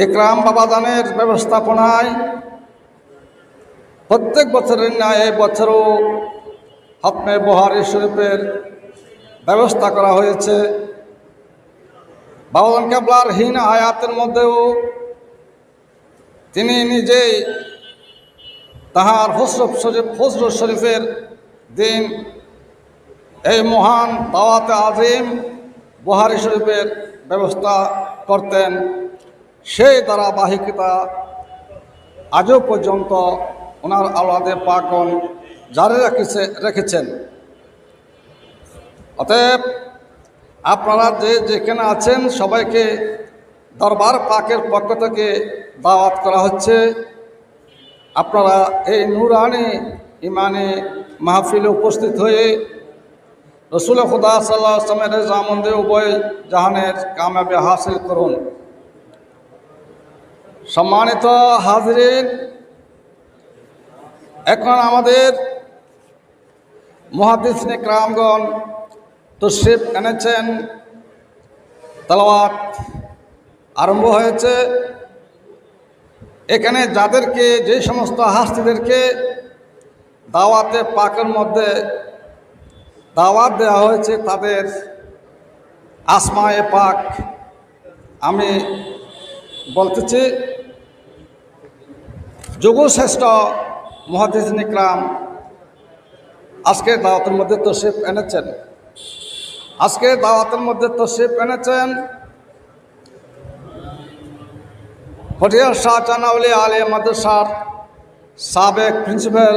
ইকরাম বাবাজানের ব্যবস্থাপনায় প্রত্যেক বছরের ন্যায় এই বছরও খতমে বুখারী শরীফের ব্যবস্থা করা হয়েছে। বাবাজান কেবলার হীন হায়াতের মধ্যেও তিনি নিজেই তাহার ফজর শরীফের দিন এই মহান দাওয়াতে আজিম বুখারী শরীফের ব্যবস্থা করতেন। সেই ধারাবাহিকতা আজও পর্যন্ত ওনার আওলাদে পাকগণ জারি রেখেছেন। অতএব আপনারা যেখানে আছেন সবাইকে দরবার পাকের পক্ষ থেকে দাওয়াত করা হচ্ছে। আপনারা এই নূরানি ইমানি মাহফিলে উপস্থিত হয়ে রসুল খুদা সাল্লাল্লাহু আলাইহি ওয়াসাল্লামের রেজামন্দে উভয় জাহানের কামিয়াবি হাসিল করুন। সম্মানিত হাজরিন, এখন আমাদের মুহাদ্দিস ইকরামগণ তশরিফ এনেছেন, তেলাওয়াত আরম্ভ হয়েছে। এখানে যাদেরকে যে সমস্ত হাস্তিদেরকে দাওয়াতে পাকের মধ্যে দাওয়াত দেওয়া হয়েছে তাদের আসমায়ে পাক আমি বলতেছি। যুগশ্রেষ্ঠ মুহাদ্দিস ইকরাম আজকে দাওয়াতের মধ্যে তশরিফ এনেছেন। পটিয়ার শাহজাহান আউলিয়া আলিয়া মাদ্রাসার সাবেক প্রিন্সিপাল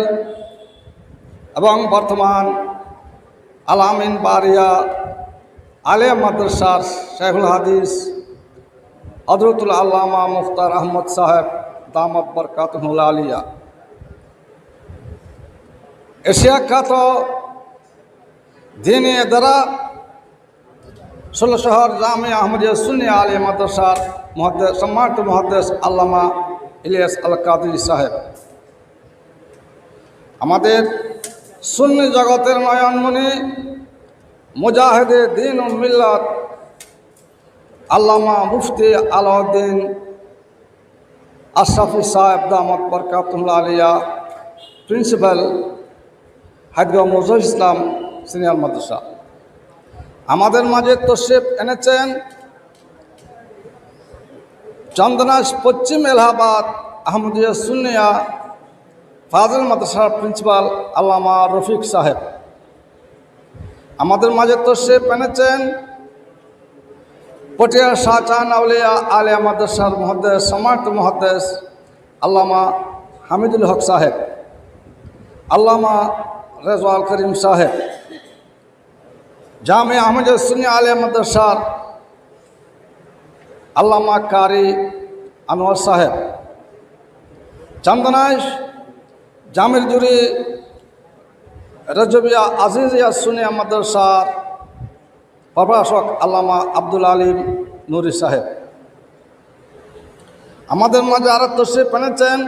এবং বর্তমান আল-আমিন বারিয়া আলিয়া মাদ্রাসার শেখুল হাদিস হযরতুল আল্লামা মুখতার আহমদ সাহেব দামাত বরকাতুহুল আলিয়া, এশিয়া খ্যাত দ্বীনি ইদারা 16 শহর জামিয়া আহমদিয়া সুন্নিয়া আলিয়া মাদ্রাসার সম্মানিত মুহাদ্দিস আল্লামা ইলিয়াস আল কাদরি সাহেব, আমাদের সুন্নি জগতের নয়নমণি মুজাহিদে দ্বীন ও মিল্লাত আল্লামা মুফতি আলাউদ্দিন আশরাফি সাহেব দামাত বরকাতুহুল আলিয়া, প্রিন্সিপাল হায়দ্রাবাদ মুজাহিদ ইসলাম সিনিয়র মাদ্রাসা, আমাদের মাঝে তশরিফ এনেছেন চন্দনাইশ পশ্চিম এলাহাবাদ আহমদিয়া সুন্নিয়া ফাজিল মাদ্রাসার প্রিন্সিপাল আল্লামা রফিক সাহেব, আমাদের মাঝে তশরিফ এনেছেন পটিয়ার শাহজাহান আউলিয়া আলিয়া মাদ্রাসার সম্মানিত মুহাদ্দিস আল্লামা হামিদুল হক সাহেব, আল্লামা রেজওয়াল করিম সাহেব, জামিয়া আহমদিয়া সুন্নিয়া আলিয়া মাদ্রাসার আল্লামা কারি আনোয়ার সাহেব, চন্দনাইশ জামির জুরি রজবিয়া আজিজিয়া সুন্নিয়া মাদ্রাসার প্রভাষক আল্লামা আব্দুল আলিম নুরি সাহেব, আমাদের মাঝে আরো তশরিফ এনেছেন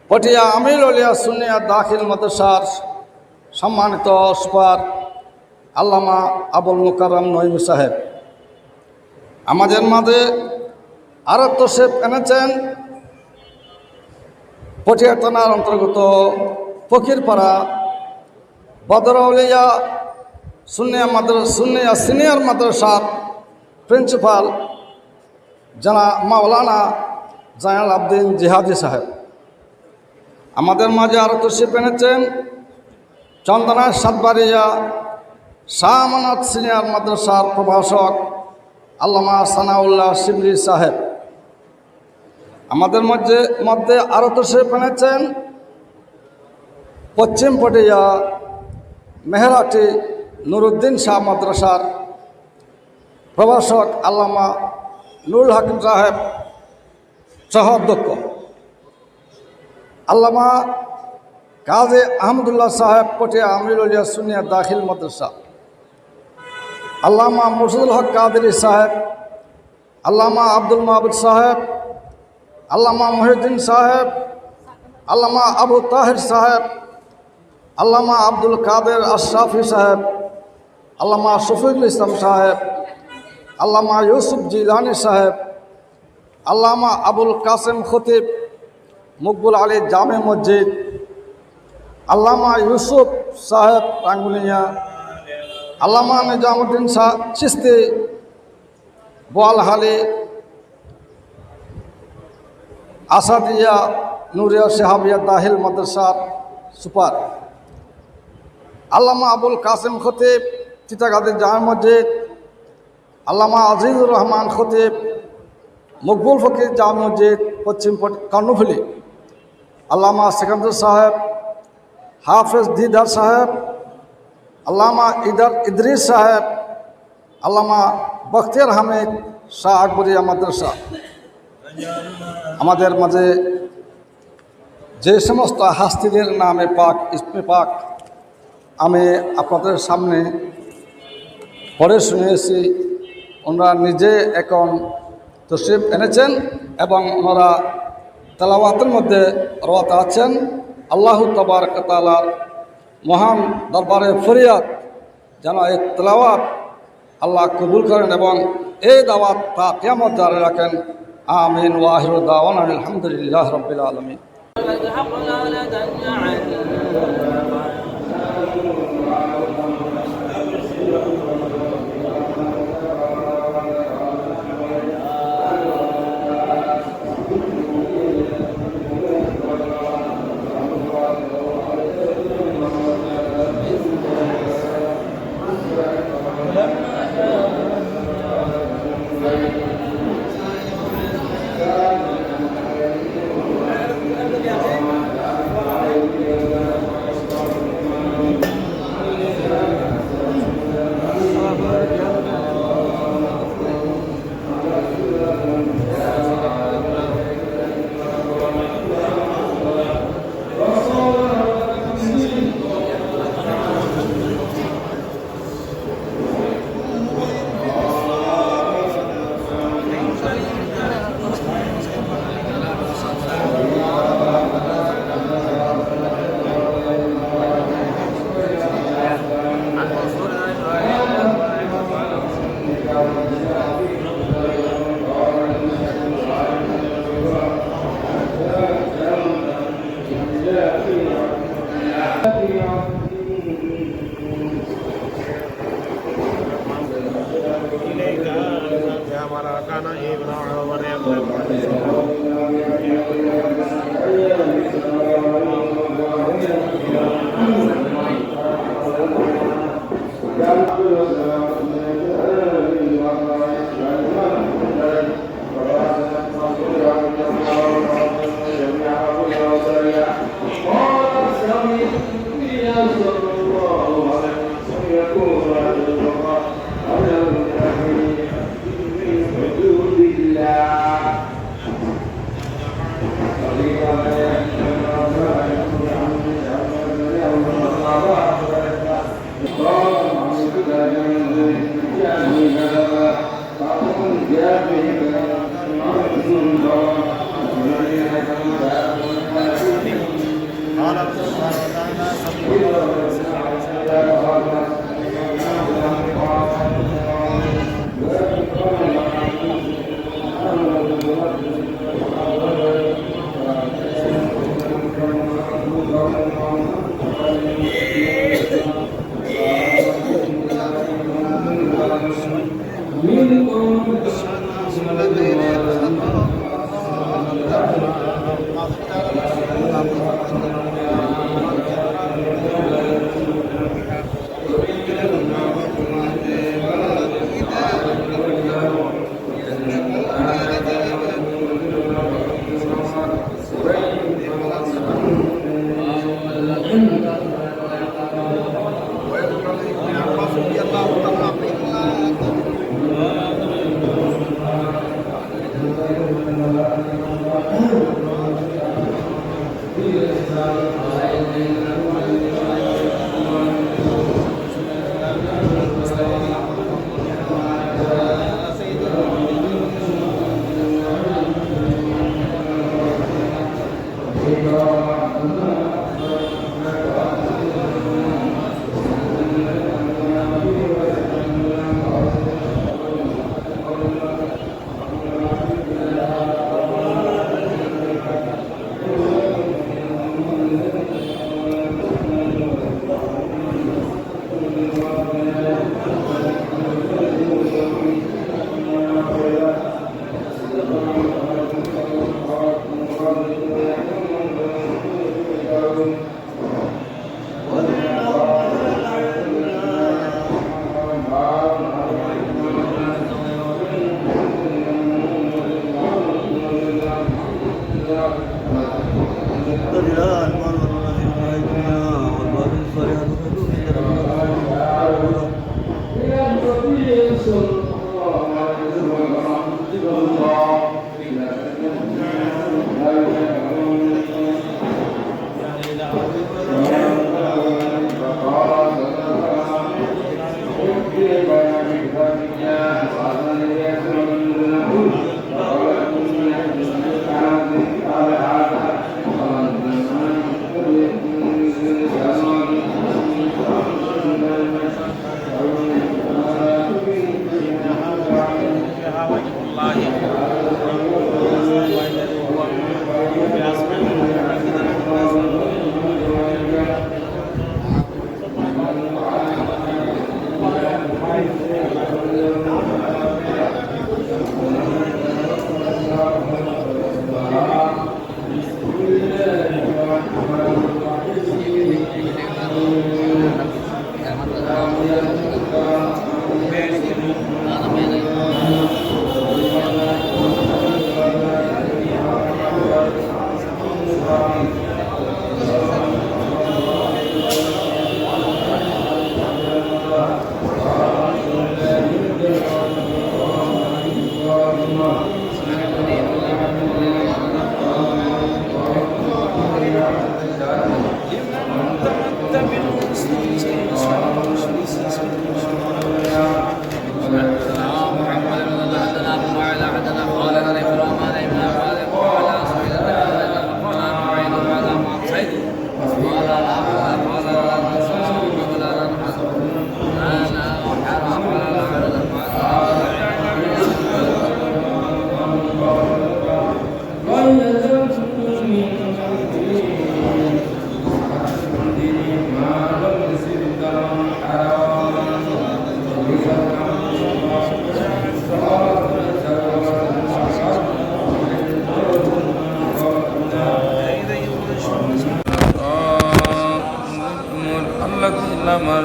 পটিয়া আমির আলিয়া সুন্নিয়া দাখিল মাদ্রাসার সম্মানিত সুপার আল্লামা আবুল মুকাররম নঈম সাহেব, আমাদের মাঝে আরো তশরিফ এনেছেন পটিয়া থানার অন্তর্গত ফকিরপাড়া বদর আউলিয়া সুন্নিয়া সিনিয়র মাদ্রাসার প্রিন্সিপাল মাওলানা জায়নাল আবদিন জিহাদি সাহেব, আমাদের মাঝে আরো তশরিফ এনেছেন চন্দনাইশ সাতবাড়িয়া শাহ আমানত সিনিয়র মাদ্রাসার প্রভাষক আল্লামা সানাউল্লাহ শিবলি সাহেব, আমাদের মধ্যে আরো তশরিফ এনেছেন পশ্চিম পটিয়া মেহরাটি নুরুদ্দিন শাহ মাদ্রাসার প্রভাষক আল্লামা নুরুল হাকিম সাহেব সহ অধ্যক্ষ, আল্লামা কাজী আহমদুল্লাহ সাহেব পটিয়া আমির আলিয়া সুন্নিয়া দাখিল মাদ্রাসা, আল্লামা মুর্শিদুল হক কাদরি সাহেব, আল্লামা আব্দুল মাহবুব সাহেব, আল্লামা মহিউদ্দিন সাহেব, আল্লামা আবু তাহির সাহেব, আল্লামা আব্দুল কাদের আশরাফি সাহেব, আল্লামা শফিকুল ইসলাম সাহেব, আল্লামা ইউসুফ জিলানি সাহেব, আল্লামা আবুল কাসেম খতিব মকবুল আলী জামে মসজিদ, আল্লামা ইউসুফ সাহেব টাঙ্গুলিয়া, আল্লামা নিজামুদ্দিন শাহ চিস্তি বোয়ালহালি, আসাদিয়া নুরিয়া শাহাবিয়া দাহিল মাদ্রাসার সুপার, আল্লামা আবুল কাসেম খতিব চিটাগাদের জামে মসজিদ, আল্লামা আজিজুর রহমান খতিব মকবুল ফকির জামে মসজিদ পশ্চিম কর্ণফুলি, আল্লামা সিকান্দর সাহেব, হাফেজ দিদার সাহেব, আল্লামা ইদরিস সাহেব, আল্লামা বখতিয়ার হামিদ শাহ আকবরিয়া মাদ্রাসা। আমাদের মাঝে যে সমস্ত হাস্তিদের নামে পাক ইসমে পাক আমি আপনাদের সামনে পড়ে শুনিয়েছি, ওনারা নিজে এখন তশরিফ এনেছেন এবং ওনারা তেলাওয়াতের মধ্যে রওয়াত আছেন। আল্লাহ তাবারক ওয়া তাআলার মহান দরবারে ফরিয়াদ যেন এই তেলাওয়াত আল্লাহ কবুল করেন এবং এই দাওয়াত তা কিয়ামত জারি রাখেন। আমিন ওয়া আখিরু দাওয়ানা আলহামদুলিল্লাহি রাব্বিল আলামিন।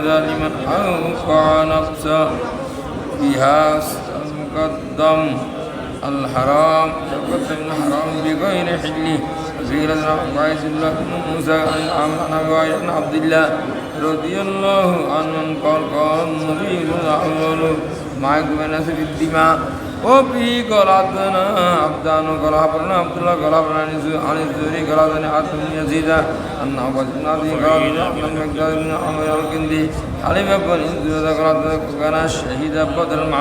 لمن أوقع نفسه فيها مقدم الحرام يقدم الحرام بغير حله وزير عباس الله بن موسى عن عبد الله رضي الله عنه قال النبي الأول معك بنسب الدماء وفي قال عبدنا عبدان قال حبرنا عبد الله قال حبرنا عن الزهري قال حدثني عاصم بن يزيد أن أبا النادي قال أن المقداد بن عمرو الكندي علم بن إنزل قال كان شهيد بدر مع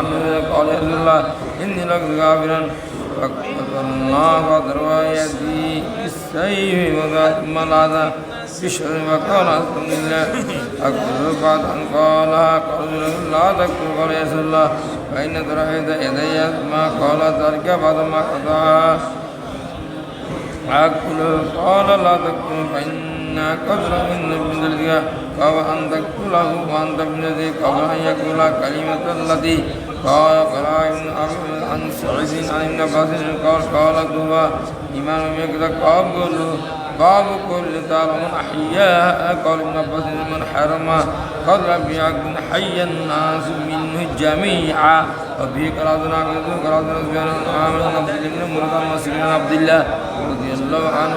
قال يا الله إني لك غافرا فقتلنا روايتي بالسيف ثم العذاب بشر وقال الحمد لله أكثر بعد أن قال لا تكتب قال يا رسول الله فإن ترحيت يدي ما قال ذلك بعد ما قطعها أكل قال لا تكتب فإن قدر من ذلك قال أن تقتله وأنت ابن ذي قبل أن يقول كلمة التي قال ابن أبي عن سعيد عن ابن عباس قال كوبا إيمان يكذب باب كل دار من أحياها قال ابن عباس من حرم قال بيكون حي الناس منه جميعا وفيه قرادنا سبحانه عامر عبد الله بن مراد مسلم عبد الله رضي الله عنه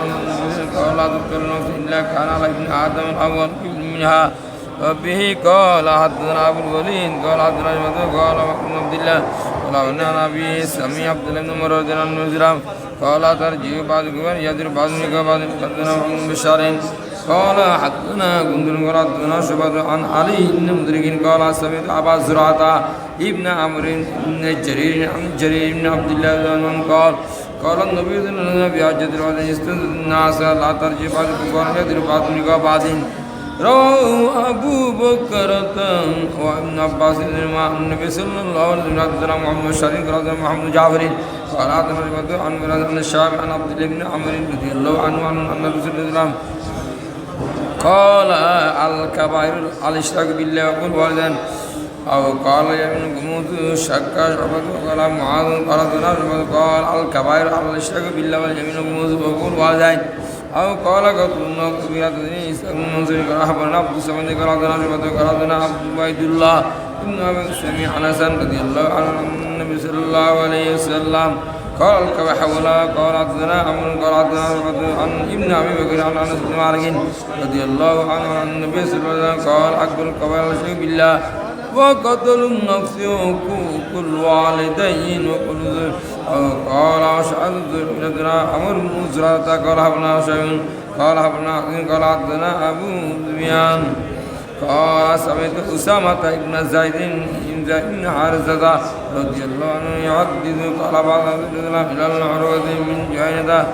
قال لا تذكر النفس إلا كان على ابن آدم الأول منها وبه قال حدثنا أبو الوليد قال حدثنا قال ابن عبد الله قال عن أبي سمي عبد الله بن مراد عن قال ترجع بعضكم يدر بعضكم بعض حدثنا ابن بشار قال حدثنا كندر حدثنا شعبة عن علي بن مدرك قال سمعت أبا زرعة ابن عمرو بن جرير عن جرير بن عبد الله عنه قال النبي صلى الله عليه وسلم بحجة الوداع يستند الناس لا ترجع بعضكم يدر بعضكم بعض رواه أبو بكر وابن عباس مع النبي صلى الله عليه وسلم حدثنا محمد الشريف رضي الله محمد جعفر قال حدثنا عن مراد بن الشعبي عن عبد الله بن عمرو رضي الله عنه عن النبي صلى الله عليه وسلم قال الكبائر الاشراك بالله والوالدين أو قال يمين قموت شك شعبة وقال معاذ قال حدثنا شعبة قال الكبائر على الشرك بالله واليمين قموت وقول والدين أو قال قتلنا كبيرة إسلام منصر قال أخبرنا عبد الصمد قال حدثنا شعبة قال حدثنا عبد الله بن أبي سميع حنس رضي الله عنه عن النبي صلى الله عليه وسلم قال الكبحولا قال حدثنا عمرو قال حدثنا عن ابن أبي بكر عن أنس بن مالك رضي الله عنه عن النبي صلى الله عليه وسلم قال أكبر الكبائر الشرك بالله وقتل النفس وحقوق الوالدين وكل قال أشهد حدثنا عمرو بن زرارة قال حدثنا شيء قال حدثنا عظيم قال حدثنا أبو سفيان قال سمعت أسامة بن زيد بن حارثة رضي الله عنه يحدث قال بعض إلى العروة من جهينة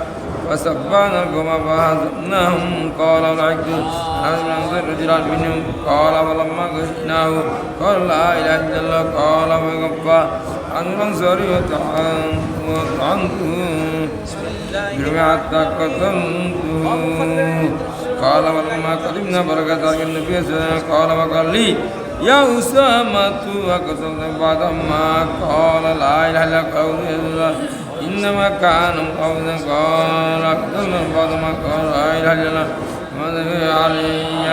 فسبحنا القوم فهزمناهم قال لعقت أنا من أنصر رجلان منهم قال فلما غشيناه قال لا إله إلا الله قال فكفى عن الأنصار وطعنته برمي حتى قتلته قال فلما قدمنا بركة النبي صلى الله عليه وسلم قال وقال لي يا أسامة وقتلت بعدما قال لا إله إلا الله إنما كان قولا قال قتلنا بعدما قال لا إله إلا الله ماذا علي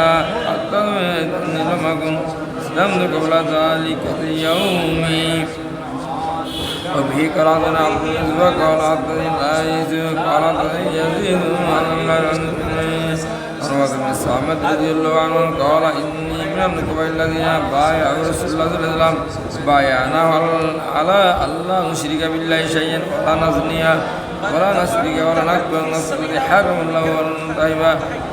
حتى أني لم أكن أسلمت قبل ذلك اليوم وبه قرأتنا عبد العزيز وقال عبد قال يزيد عروة بن الصامت رضي الله عنه قال إني من القبائل الذين بايعوا رسول الله صلى الله عليه وسلم بايعناه على ألا نشرك بالله شيئا ولا نزني ولا نسرق ولا نكبر نصر حرم الله ولا نطيب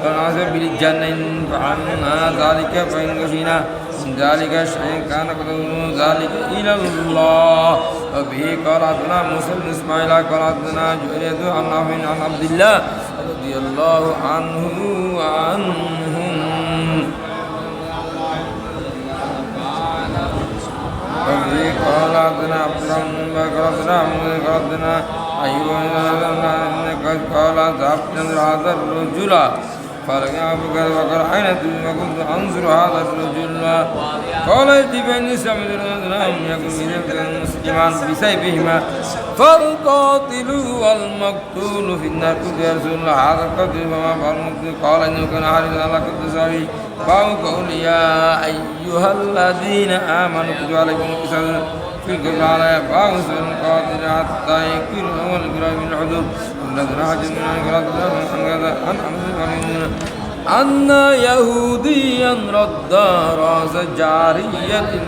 ولا نعذب بالجنة فعلنا ذلك فإن غشينا من ذلك شيء كان قدر ذلك إلى الله وبه قال حدثنا موسى بن إسماعيل قال حدثنا جرير عن نافع عن عبد الله رضي الله عنه وعنهم وفي قال حدثنا عبد الرحمن قال حدثنا أيوب قال ذهبت هذا الرجل فلقى أبو بكر وقال أين كنت أنظر هذا الرجل قال ائت بني سمد لم يكن مسلما بسيفهما فالقاتل والمقتول في النار قلت يا رسول الله هذا القتل فما فعل المقتول قال إنه كان حارثا على قتل سبيل باب قول يا أيها الذين آمنوا كتب عليكم القصاص في القتل على باب سبيل القاتل حتى يكون أول قراءة من الحدود الذين حجزنا أن يهوديا رد رأس جارية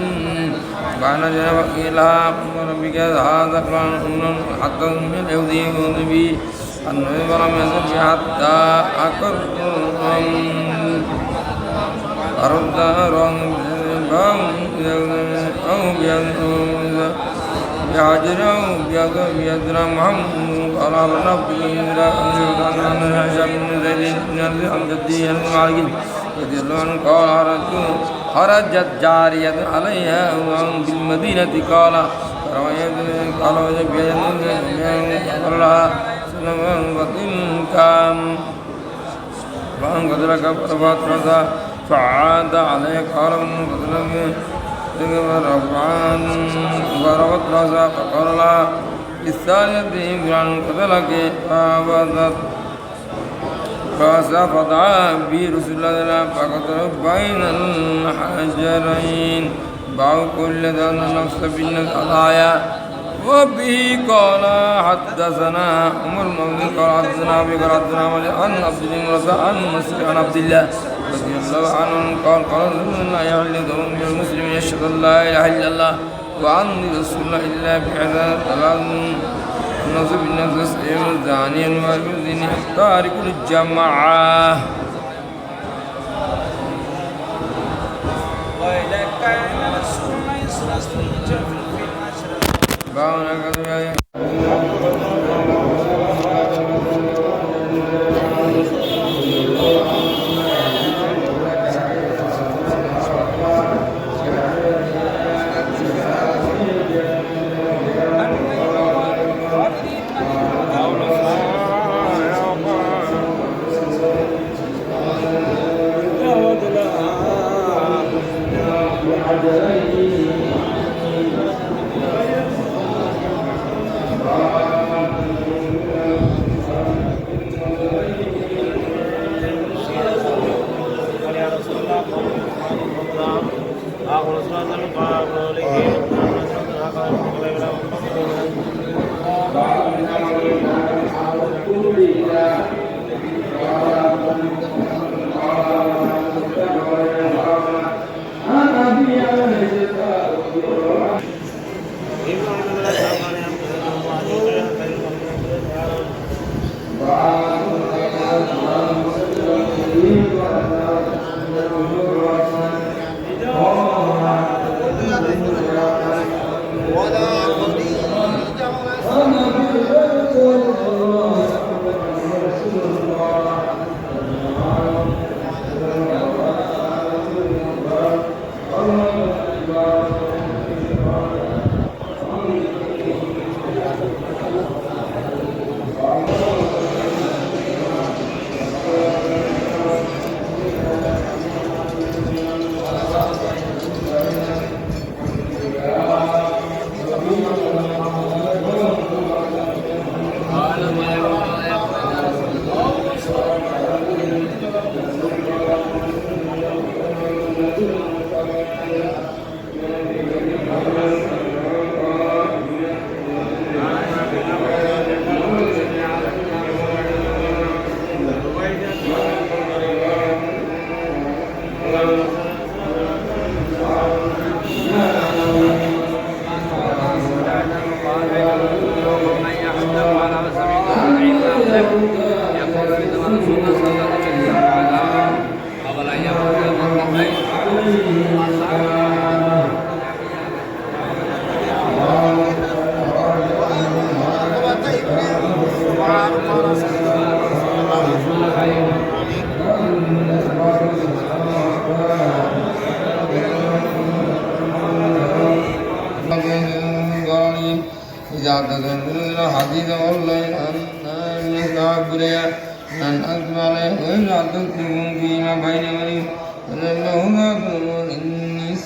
بعد جنب إلى ربك هذا قرآن حتى من اليهودي والنبي النبي ولم يزل حتى أقر أرد يحجره بيدنا محمد قال أمرنا بالله أن هشام بن زيد بن عن جده المعركين رضي الله عنه قال خرجت جارية عليها بالمدينة قال قال لها سلام وتلك فأن قتلك فرفعت فعاد عليه قال من قتلك ورفعت رأسها فقال لها بالثانية قرآن قتلك فأبدت رأسها فدعا به رسول الله فقتل بين الحجرين باع كل ذات النفس بالنفس الآية وبه قال حدثنا عمر بن قال حدثنا أبي قال حدثنا عن عبد الله عن مسلم عن عبد الله رضي الله عنه قال قال رسول الله يحل دم المسلم يشهد ان لا اله الا الله وعن رسول الله الا بحذا ثلاث النصب بالنفس سيم الزاني والمؤذن تارك الجماعه الحجرين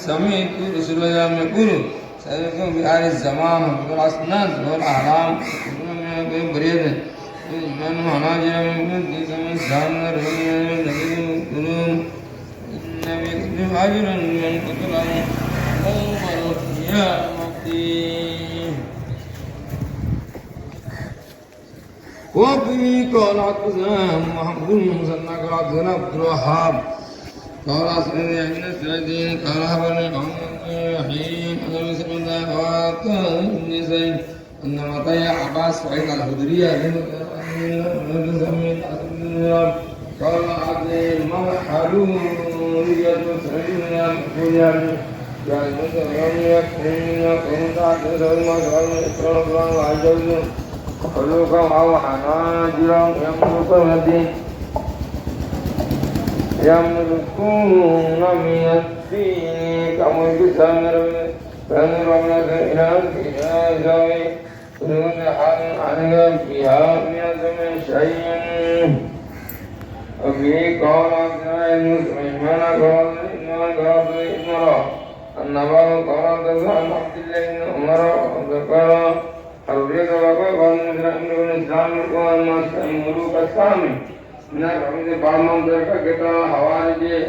سمعت رسول الله يقول سألكم بآل الزمان والأسناد والأعلام بريد من مناجر من كل من سامر من القلوب النبي يكتب أجرا من قتله يوم القيامة وفي قال حدثنا محمد بن مسنى قال حدثنا عبد الوهاب قال أسألني عن السعدين قال أخبرني عن يحيى أن مسلم قال ابن زيد أن مطيع عباس وعيد الخدرية قال عبد المرحل رجال سعيد فلان قال لم يكن تعتذر المسؤول وعجز خلوقا أو حناجرا يملك الدين يملكون من الدين كملك سامر فانظر من إلى زوي دون حال عنها فيها من شيء وفيه قال عبد سليمان قال إنما قال إمرأ النبأ قال عن عبد الله بن عمر ذكر الرياض وقال مثل أمر الإسلام قال ملوك السامي من الرمز بعض من ذلك كتاب حوالج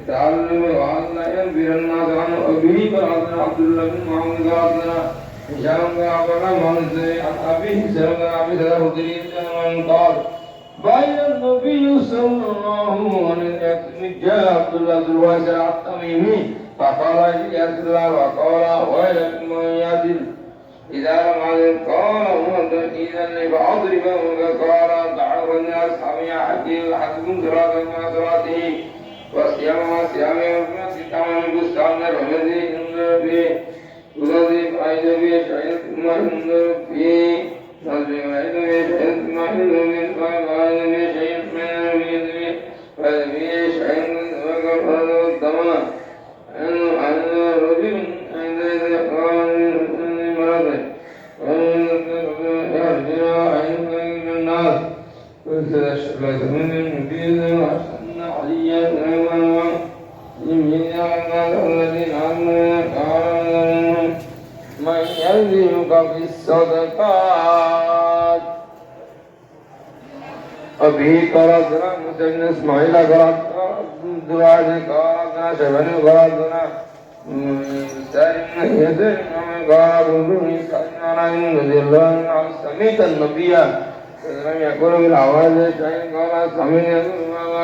تعلم وعلنا ينبير الناس عن أبيه فعلنا عبد الله بن محمد قالنا هشام قال محمد عن أبيه سلم أبي سلم قال بين النبي صلى الله عليه وسلم جاء عبد الله بن الواسع التميمي فقال يا رسول الله وقال ويلك من يعدل إذا لم أعلم قال إذا فأضربه قال دعوا الناس حمي حكيم حسبهم صراطا مع صراطه وصيام مع صيامه وصيام البستان الرمزي انظر فيه تضيف أيضا به شيء ثم انظر فيه نظر أيضا به شيء ثم انظر فيه وأيضا به شيء من به وأيضا به شيء وقال الضمان أن رجل عند قال مرضه الناس وتشبه من المبيد وأحسن عليا الذين آمنوا من يلزمك في الصدقات وبه قرأتنا مسلم إسماعيل قرأتنا دراج قرأتنا شبن قرأتنا سالم يدر قال بني سالم رضي الله عنه سمعت النبي لم يكن بالعواد شيء قال سمعت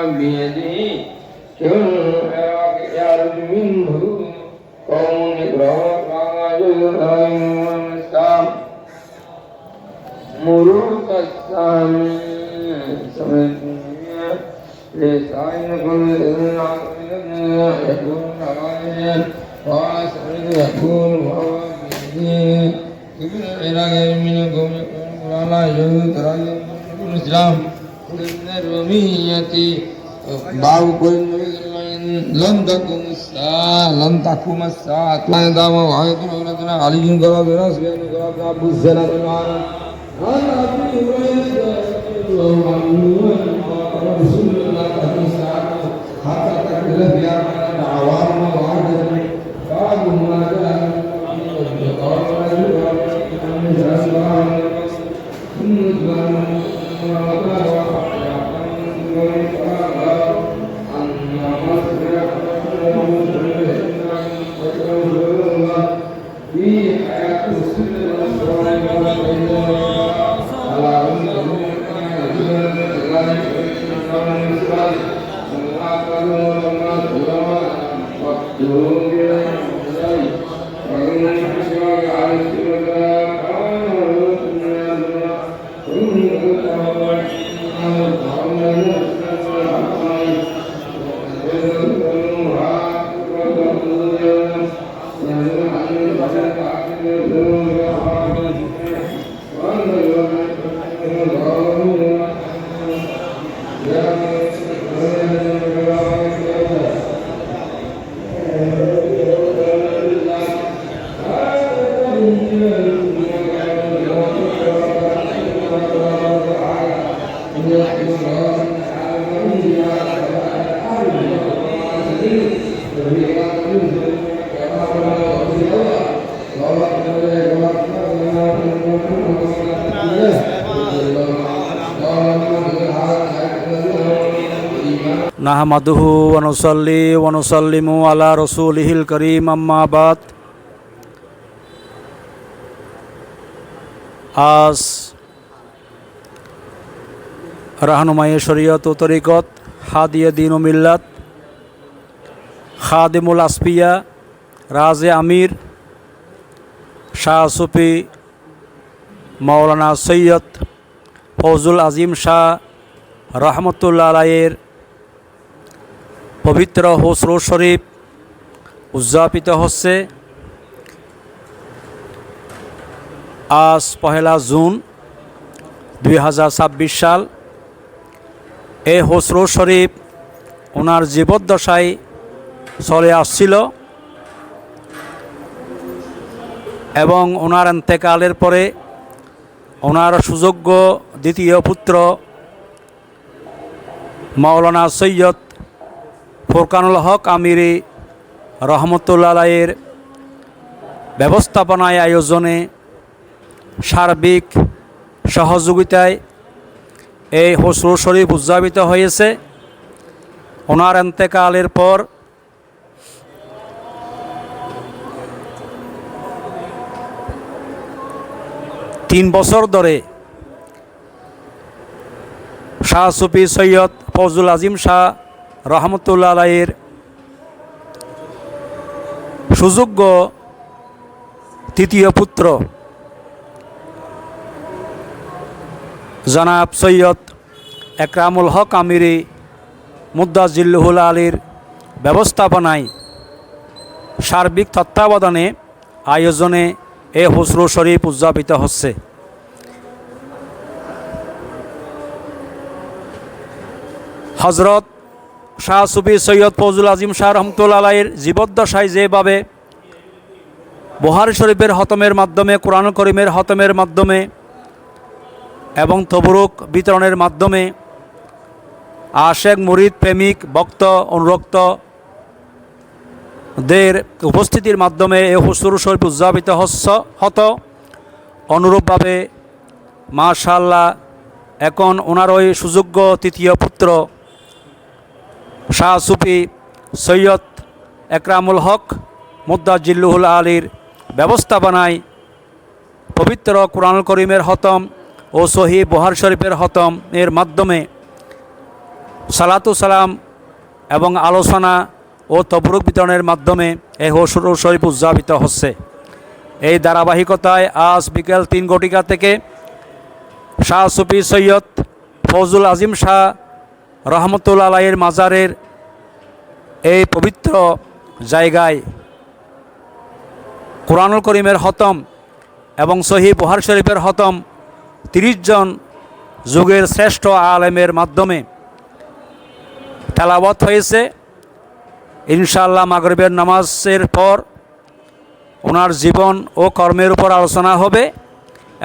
بيده يعرج منه قوم يقرأون قال السام مروق السام سمعت لسائل كل يكون حواليا قال سمعت يقول وهو بيده ابن العراق منكم ولا يجوز تراجع الإسلام من الرومية باب كل لن تقوم الساعة لا يدام وعيد ولدنا علي قال براسه قال أبو الزنا بالعالم قال أبي هريرة رسول الله عليه الساعة حتى تكلف يا عوام وعدد باب ما جاء قال নাহমাদুহু ওয়া নুসাল্লি ওয়া নুসাল্লিমু আলা রাসূলিহিল কারীম আম্মা বাদ। আজ রাহনুমায়ে শরীয়ত ও তরিকত, হাদিয়ে দ্বীন ও মিল্লাত, খাদিমুল আসফিয়া, রাজে আমির শাহ সুফি মাওলানা সৈয়দ ফজলুল আজিম শাহ রহমতুল্লাহ আলাইহির পবিত্র হুসরু শরীফ উদযাপিত হচ্ছে। আজ 1 জুন 2026 সাল। এই হুসরু শরীফ ওনার জীবদ্দশায় চলে আসছিল এবং ওনার ইন্তেকালের পরে ওনার সুযোগ্য দ্বিতীয় পুত্র মাওলানা সৈয়দ ফুরকানুল হক আমিরি রহমতুল্লাহ আলাইহির ব্যবস্থাপনায়, আয়োজনে, সার্বিক সহযোগিতায় এই হুসরু শরীফ উদযাপিত হয়েছে। ওনার ইন্তেকালের পর 3 বছর ধরে শাহ সুফি সৈয়দ ফজলুল আজিম শাহ রহমতুল্লাহ আলাইহির সুযোগ্য তৃতীয় পুত্র জনাব সৈয়দ একরামুল হক আমিরি মুদ্দাজিল্লুহুল আলীর ব্যবস্থাপনায়, সার্বিক তত্ত্বাবধানে, আয়োজনে এই হুসরু শরীফ উদযাপিত হচ্ছে। হজরত শাহ সুফি সৈয়দ ফজলুল আজিম শাহ রহমতুল্লাহ আলাইহির জীবদ্দশায় যেভাবে বুখারী শরীফের হতমের মাধ্যমে, কোরআন করিমের হতমের মাধ্যমে এবং তবরুক বিতরণের মাধ্যমে আশেক, মুরিদ, প্রেমিক, ভক্ত, অনুরক্তদের উপস্থিতির মাধ্যমে এই হুসরু শরীফ উদযাপিত হতো, অনুরূপভাবে মাশাআল্লাহ এখন ওনার ওই সুযোগ্য তৃতীয় পুত্র শাহ সুফি সৈয়দ একরামুল হক মুদ্দাজিল্লুহুল আলীর ব্যবস্থাপনায় পবিত্র কুরআনুল করিমের হতম ও সহিহ বুখারী শরীফের হতম এর মাধ্যমে সালাতু সালাম এবং আলোচনা ও তবরুক বিতরণের মাধ্যমে এই হুসরু শরীফ উদযাপিত হচ্ছে। এই ধারাবাহিকতায় আজ বিকেল 3 ঘটিকা থেকে শাহ সুফি সৈয়দ ফজলুল আজিম শাহ রহমতুল্লাহ আলাইহির মাজারের এই পবিত্র জায়গায় কুরআনুল করিমের হতম এবং সহিহ বুখারী শরীফের হতম 30 জন যুগের শ্রেষ্ঠ আলেমের মাধ্যমে তেলাওয়াত হয়েছে। ইনশাআল্লাহ মাগরিবের নামাজের পর ওনার জীবন ও কর্মের উপর আলোচনা হবে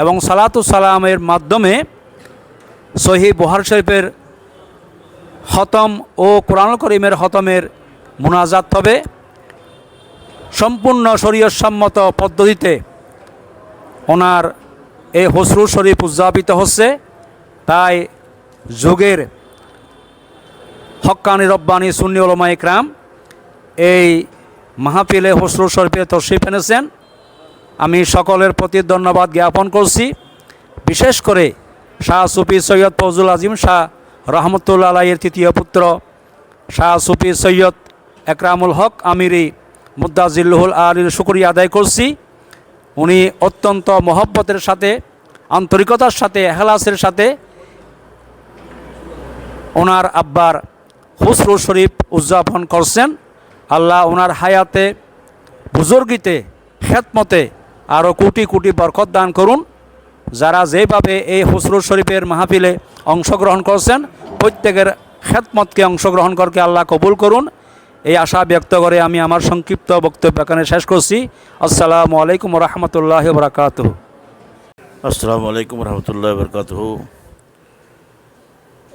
এবং সালাতু সালামের মাধ্যমে সহিহ বুখারী শরীফের হতম ও কুরআনুল করিমের হতমের মুনাজাত হবে। সম্পূর্ণ শরীয়তসম্মত পদ্ধতিতে ওনার এই হুসরু শরীফ উদযাপিত হচ্ছে। তাই যুগের হক্কানি রব্বানি সুন্নি উলামায়ে ইকরাম এই মাহফিলে হুসরু শরীফে তশরিফ এনেছেন। আমি সকলের প্রতি ধন্যবাদ জ্ঞাপন করছি। বিশেষ করে শাহ সুফি সৈয়দ ফজলুল আজিম শাহ রহমতুল্লাহ আলাইয়ের তৃতীয় পুত্র শাহ সুফি সৈয়দ একরামুল হক আমিরি মুদ্দাজিল্লুহুল আলীর শুকরিয়া আদায় করছি। উনি অত্যন্ত মহব্বতের সাথে, আন্তরিকতার সাথে, এখলাসের সাথে ওনার আব্বার হুসরু শরীফ উদযাপন করছেন। আল্লাহ ওনার হায়াতে, বুজুর্গিতে, খেদমতে আরও কোটি কোটি বরকত দান করুন। যারা যেভাবে এই হুসরু শরীফের মাহফিলে অংশগ্রহণ করছেন, প্রত্যেকের খেদমতকে অংশগ্রহণ করকে আল্লাহ কবুল করুন। এই আশা ব্যক্ত করে আমি আমার সংক্ষিপ্ত বক্তব্য এখানে শেষ করছি। আসসালামু আলাইকুম রহমতুল্লাহ বরকাতুহু। আসসালামু আলাইকুম রহমতুল্লাহ বরকাতুহু।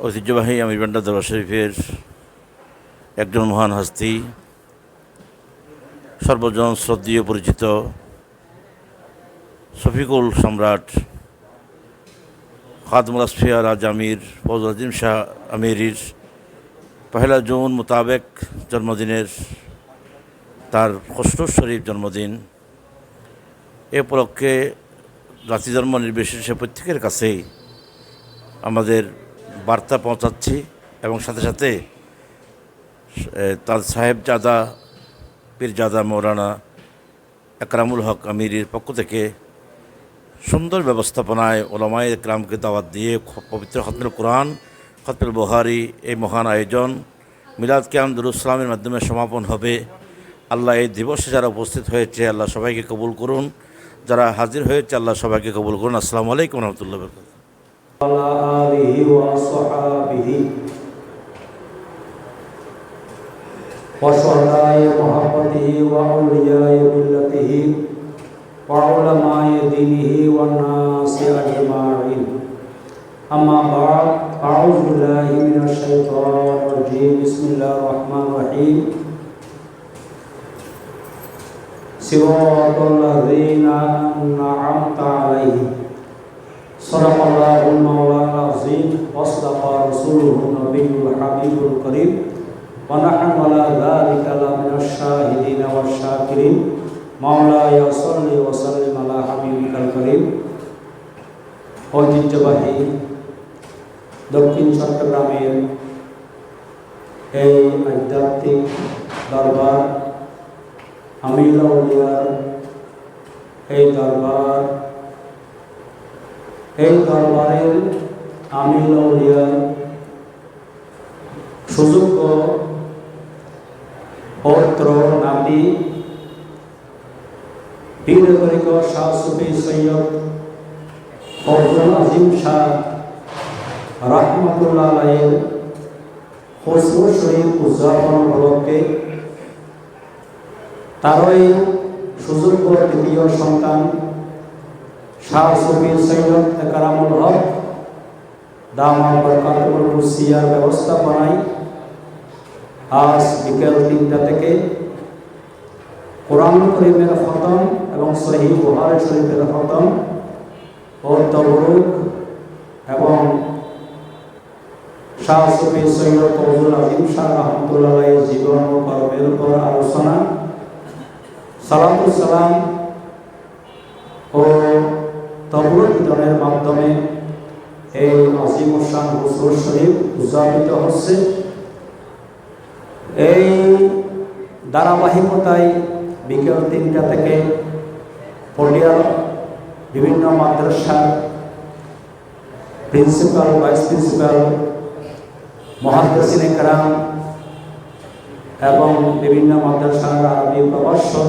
ঐতিহ্যবাহী আমির ভান্ডার দরবার শরীফের একজন মহান হস্তি, সর্বজন শ্রদ্ধেয় পরিচিত শফিকুল সম্রাট খাদমুল আসফিয়া রাজ আমির ফজল আজিম শাহ আমিরির 1 জুন মোতাবেক জন্মদিনের তার হুসরু শরীফ জন্মদিন। এ উপলক্ষে জাতি ধর্ম নির্বিশেষে প্রত্যেকের কাছেই আমাদের বার্তা পৌঁছাচ্ছি এবং সাথে সাথে তার সাহেবজাদা পীরজাদা মৌলানা একরামুল হক আমিরির পক্ষ থেকে সুন্দর ব্যবস্থাপনায় ওলামায়ে একরামকে দাওয়াত দিয়ে পবিত্র খতমুল কোরআন, খতমুল বুখারী এই মহান আয়োজন মিলাদ কিয়াম দুরূদ সালামের মাধ্যমে সমাপন হবে। আল্লাহ এই দিবসে যারা উপস্থিত হয়েছে আল্লাহ সবাইকে কবুল করুন, যারা হাজির হয়েছে আল্লাহ সবাইকে কবুল করুন। আসসালামু আলাইকুম রহমতুল্লাহ বরকাতুহু। وشهداء محبته وأولياء ملته وعلماء دينه والناس أجمعين. أما بعد، أعوذ بالله من الشيطان الرجيم. بسم الله الرحمن الرحيم. صراط الذين أنعمت عليهم. صدق الله المولانا العظيم وصدق رسوله النبي الحبيب الكريم ونحن على ذلك لمن الشاهدين والشاكرين. مولاي صل وسلم على حبيبك الكريم. ঐতিহ্যবাহী দক্ষিণ চট্টগ্রামের এই আধ্যাত্মিক দরবার, আমির আউলিয়ার এই দরবার, এই দরবারের আমির আউলিয়ার সুযোগ্য পৌত্র নাতি পীর তরিকত শাহ সুফি সৈয়দ ফজল আজিম শাহ রহমতুল্লাহ আলাইহির হুসরু শরীফ উদযাপন উপলক্ষে তারই সুযোগ্য তৃতীয় সন্তান শাহ সুফি সৈয়দ একরামুল হক দামাত বরকাতুহুল মুসিয়ার ব্যবস্থাপনায় আজ বিকেল 3টা থেকে কোরআন কারীমের খতম এবং সহিহ বুখারী শরীফের খতম ও তবরুক এবং শাহ সুফি সৈয়দ ফজল আজিম শাহ রহমতুল্লাহ আলাইহির জীবন ও কর্মের উপর আলোচনা, সালাতুস সালাম ও তবরুক বিতরণের মাধ্যমে এই আজিম শান হুসরু শরীফ উদযাপিত হচ্ছে। এই ধারাবাহিকতায় বিকেল 3টা থেকে পটিয়ার বিভিন্ন মাদ্রাসার প্রিন্সিপাল, ভাইস প্রিন্সিপাল, মুহাদ্দিসিনে কেরাম এবং বিভিন্ন মাদ্রাসার আরবি প্রভাষক,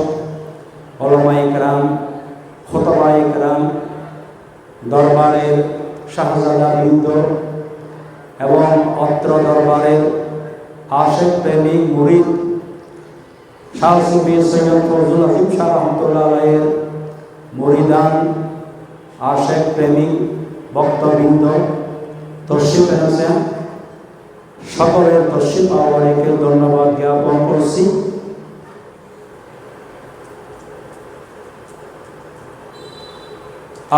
উলামায়ে কেরাম, খুতবায়ে কেরাম, দরবারের শাহজাদা বৃন্দ এবং অত্র দরবারের আশেক প্রেমিক মুরিদ শাহ সুফি সৈয়দ ফজল আজিম শাহ রহমতুল্লাহ আলাইহির মুরিদান, আশেক প্রেমিক ভক্তবৃন্দ তশরিফ এনেছেন। সকলের তশরিফ আওয়ারকে ধন্যবাদ জ্ঞাপন করছি।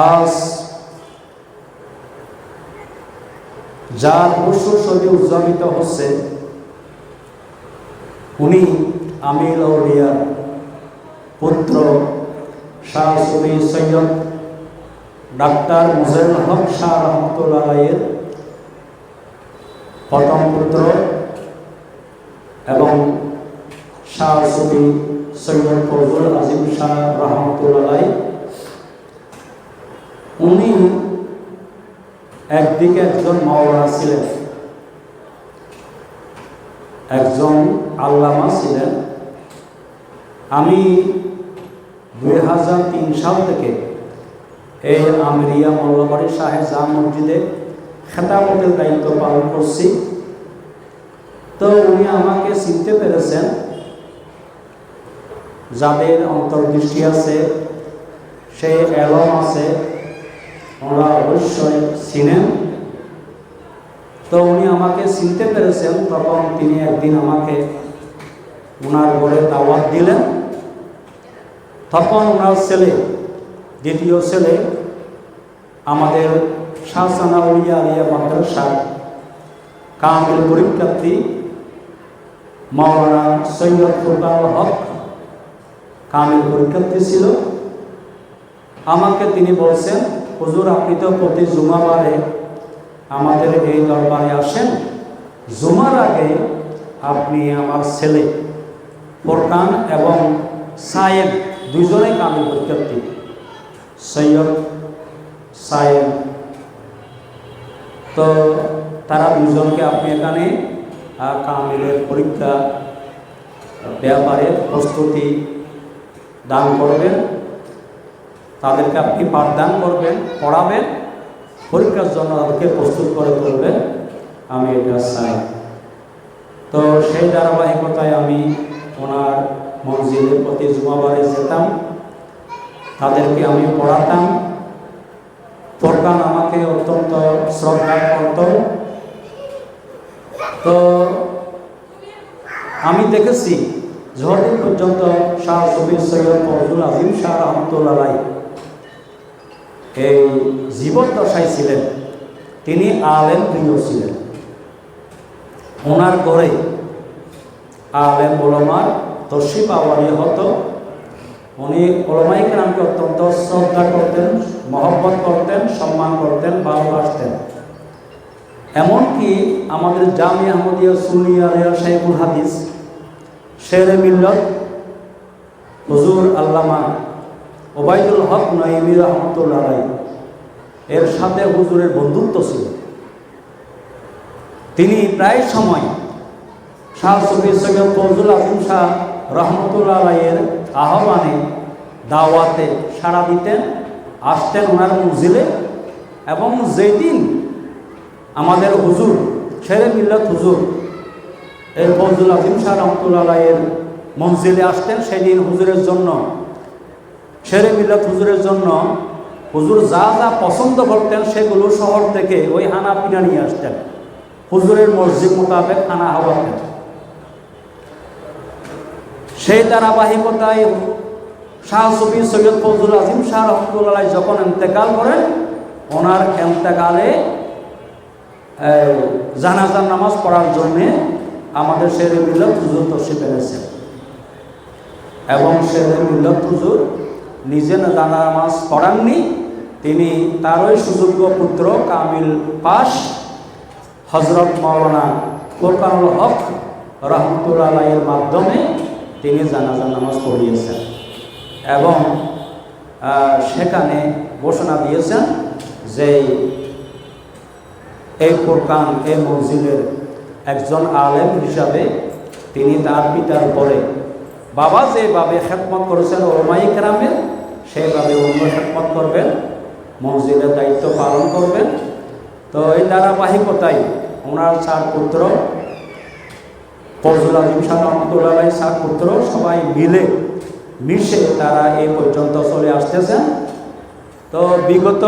আজ যার হুসরু শরীফ উদযাপিত হচ্ছে উনি আমির আউলিয়ার পুত্র শাহ সুফি সৈয়দ ডাক্তার মুজাহিদুল হক শাহ রহমতুল্লাহ আলাইহির প্রথম পুত্র এবং শাহ সুফি সৈয়দ ফজলুল আজিম শাহ রহমতুল্লাহ, উনি একদিকে একজন মাওলানা ছিলেন, একজন আল্লামা ছিলেন। আমি 2003 সাল থেকে এই আমিরিয়া মোল্লাবাড়ি শাহে জাম মসজিদে খেতামতের দায়িত্ব পালন করছি। তো উনি আমাকে চিনতে পেরেছেন, যাদের অন্তর্দৃষ্টি আছে, সেই এলম আছে, ওরা অবশ্যই চিনেন। তো উনি আমাকে চিনতে পেরেছেন, তখন তিনি একদিন আমাকে ওনার ঘরে দাওয়াত দিলেন। তখন ওনার ছেলে, দ্বিতীয় ছেলে, আমাদের শাহসানা উলিয়া আলিয়া মাদ্রাসার কামিল পরীক্ষার্থী মাওলানা সৈয়দ ফুরকানুল হক কামিল পরীক্ষার্থী ছিল। আমাকে তিনি বলছেন, হুজুর আপনি তো প্রতি জুমাবারে আমাদের এই দরবারে আসেন, জুমার আগে আপনি আমার ছেলে ফোরকান এবং সায়েম, দুজনেই কামিল পরীক্ষার্থী, সৈয়দ সায়েম, তো তারা দুজনকে আপনি এখানে কামিলের পরীক্ষা ব্যাপারে প্রস্তুতি দান করবেন, তাদেরকে আপনি পাঠদান করবেন, পড়াবেন, পরীক্ষার জন্য তাদেরকে প্রস্তুত করে তুলবেন, আমি এটা চাই। তো সেই ধারাবাহিকতায় আমি ওনার মসজিদের প্রতি জুমাবারে যেতাম, তাদেরকে আমি পড়াতাম। ফোরকান আমাকে অত্যন্ত শ্রদ্ধা করত। তো আমি দেখেছি যতদিন পর্যন্ত শাহ সুফি সৈয়দ ফজলুল আজিম শাহ রহমতুল্লাহ এই জীবদ্দশায় ছিলেন, তিনি আলেম প্রিয় ছিলেন। ওনার ঘরে আলেম ওলামার তশরিফ আওয়ারি হতো। উনি ওলামায়ে কেরামকে অত্যন্ত শ্রদ্ধা করতেন, মহব্বত করতেন, সম্মান করতেন, ভালোবাসতেন। এমনকি আমাদের জামিয়া আহমদিয়া সুন্নিয়া শাইখুল হাদিস শেরে মিল্লত হুজুর আল্লামা ওবায়দুল হক নঈমী রহমতুল্লাহ আলাইহি এর সাথে হুজুরের বন্ধুত্ব ছিল। তিনি প্রায় সময় শাহ সুফি সৈয়দ ফজলুল আজিম শাহ রহমতুল্লাহ আলাইহির আহ্বানে, দাওয়াতে সাড়া দিতেন, আসতেন ওনার মঞ্জিলে। এবং যেদিন আমাদের হুজুর শেরে মিল্লত হুজুর এই ফজলুল আজিম শাহ রহমতুল্লাহ আলাইহির মঞ্জিলে আসতেন, সেদিন হুজুরের জন্য, শেরে মিল্লত হুজুরের জন্য হুজুর যা যা পছন্দ করতেন সেগুলো শহর থেকে ওই হানাফিরা নিয়ে আসতেন, হুজুরের মসজিদ মোতাবেক খানা খাওয়াতেন। সেই ধারাবাহিকতায় শাহ সুফি সৈয়দ ফজলুল আজিম শাহ রহমতুল্লাহ যখন ইন্তেকাল করেন, ওনার ইন্তেকালে জানাজার নামাজ পড়ার জন্যে আমাদের শেরে মিল্লত হুজুর তশরিফ এনেছেন। এবং শেরে মিল্লত হুজুর নিজে জানাজা নামাজ পড়াননি, তিনি তারই সুযোগ্য পুত্র কামিল পাশ হজরত মাওলানা ফোরকানুল হক রহমতুল্লাহ আলাইহির মাধ্যমে তিনি জানাজা নামাজ পড়িয়েছেন এবং সেখানে ঘোষণা দিয়েছেন যে এই ফোরকান এই মসজিদের একজন আলেম হিসাবে তিনি তার পিতার পরে বাবা যেভাবে খেদমত করেছেন ওলামায়ে কেরামের, সেইভাবে অন্য খেদমত করবেন, মসজিদের দায়িত্ব পালন করবেন। তো এই ধারাবাহিকতায় ওনার 4 পুত্র, ফজলুল আজিম শাহ রহমতুল্লাহ আলাইহি 4 পুত্র সবাই মিশে তারা এই পর্যন্ত চলে আসতেছেন। তো বিগত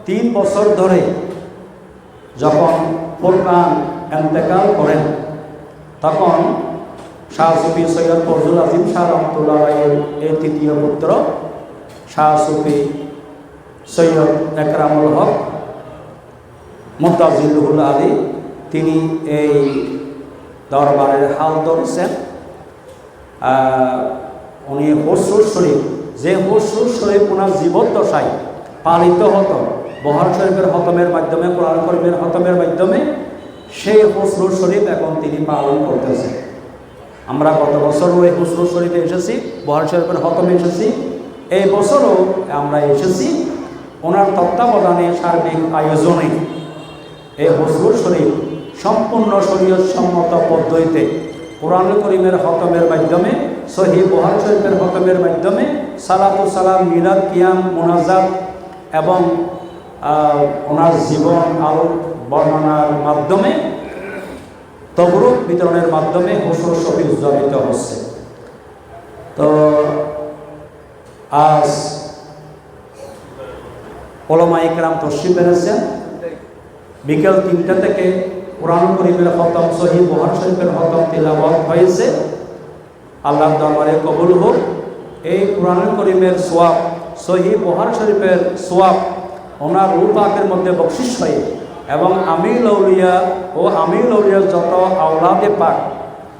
3 বছর ধরে যখন ফোরকান ইন্তেকাল করেন, তখন শাহ সুফি সৈয়দ ফজলুল আজিম শাহ রহমতুল্লাহ আলাইহির এই তৃতীয় পুত্র শাহ সুফি সৈয়দ একরামুল হক মুতাজিল্লুল আলী, তিনি এই দরবারের হাল ধরেছেন। উনি হসরুল শরীফ, যে হসরুল শরীফ ওনার জীবদ্দশায় পালিত হতো বহর শরীফের হতমের মাধ্যমে, কোরআন করিমের হতমের মাধ্যমে, সেই হুজরুল শরীফ এখন তিনি পালন করতেছেন। আমরা গত বছরও এই হুজরুল শরীফে এসেছি, বুখারী শরীফের হতমে এসেছি, এই বছরও আমরা এসেছি ওনার তত্ত্বাবধানে সার্বিক আয়োজনে। এই হুজরুল শরীফ সম্পূর্ণ শরীয়ত সম্মত পদ্ধতিতে কোরআনুল কারীমের হতমের মাধ্যমে, সহিহ বুখারী শরীফের হতমের মাধ্যমে, সালাতু সালাম, মিলাদ, কিয়াম, মুনাজাত এবং ওনার জীবন আলো বর্ণনার মাধ্যমে, তবরুক বিতরণের মাধ্যমে হুজুর শরীফ উদযাপিত হচ্ছে। তো আজ উলামা ইকরাম তশরিফ এনেছেন। বিকেল 3টা থেকে কোরআনুল কারীমের খতম, সহিহ বুখারী শরীফের খতম তিলাওয়াত হয়েছে। আল্লাহর দরবারে কবুল হোক। এই কোরআনুল কারীমের সওয়াব, সহিহ বুখারী শরীফের সওয়াব ওনার রূহ পাকের মধ্যে বকশিশ হয়ে এবং আমিরুল আউলিয়া ও আমিরুল আউলিয়ার যত আওলাদে পাক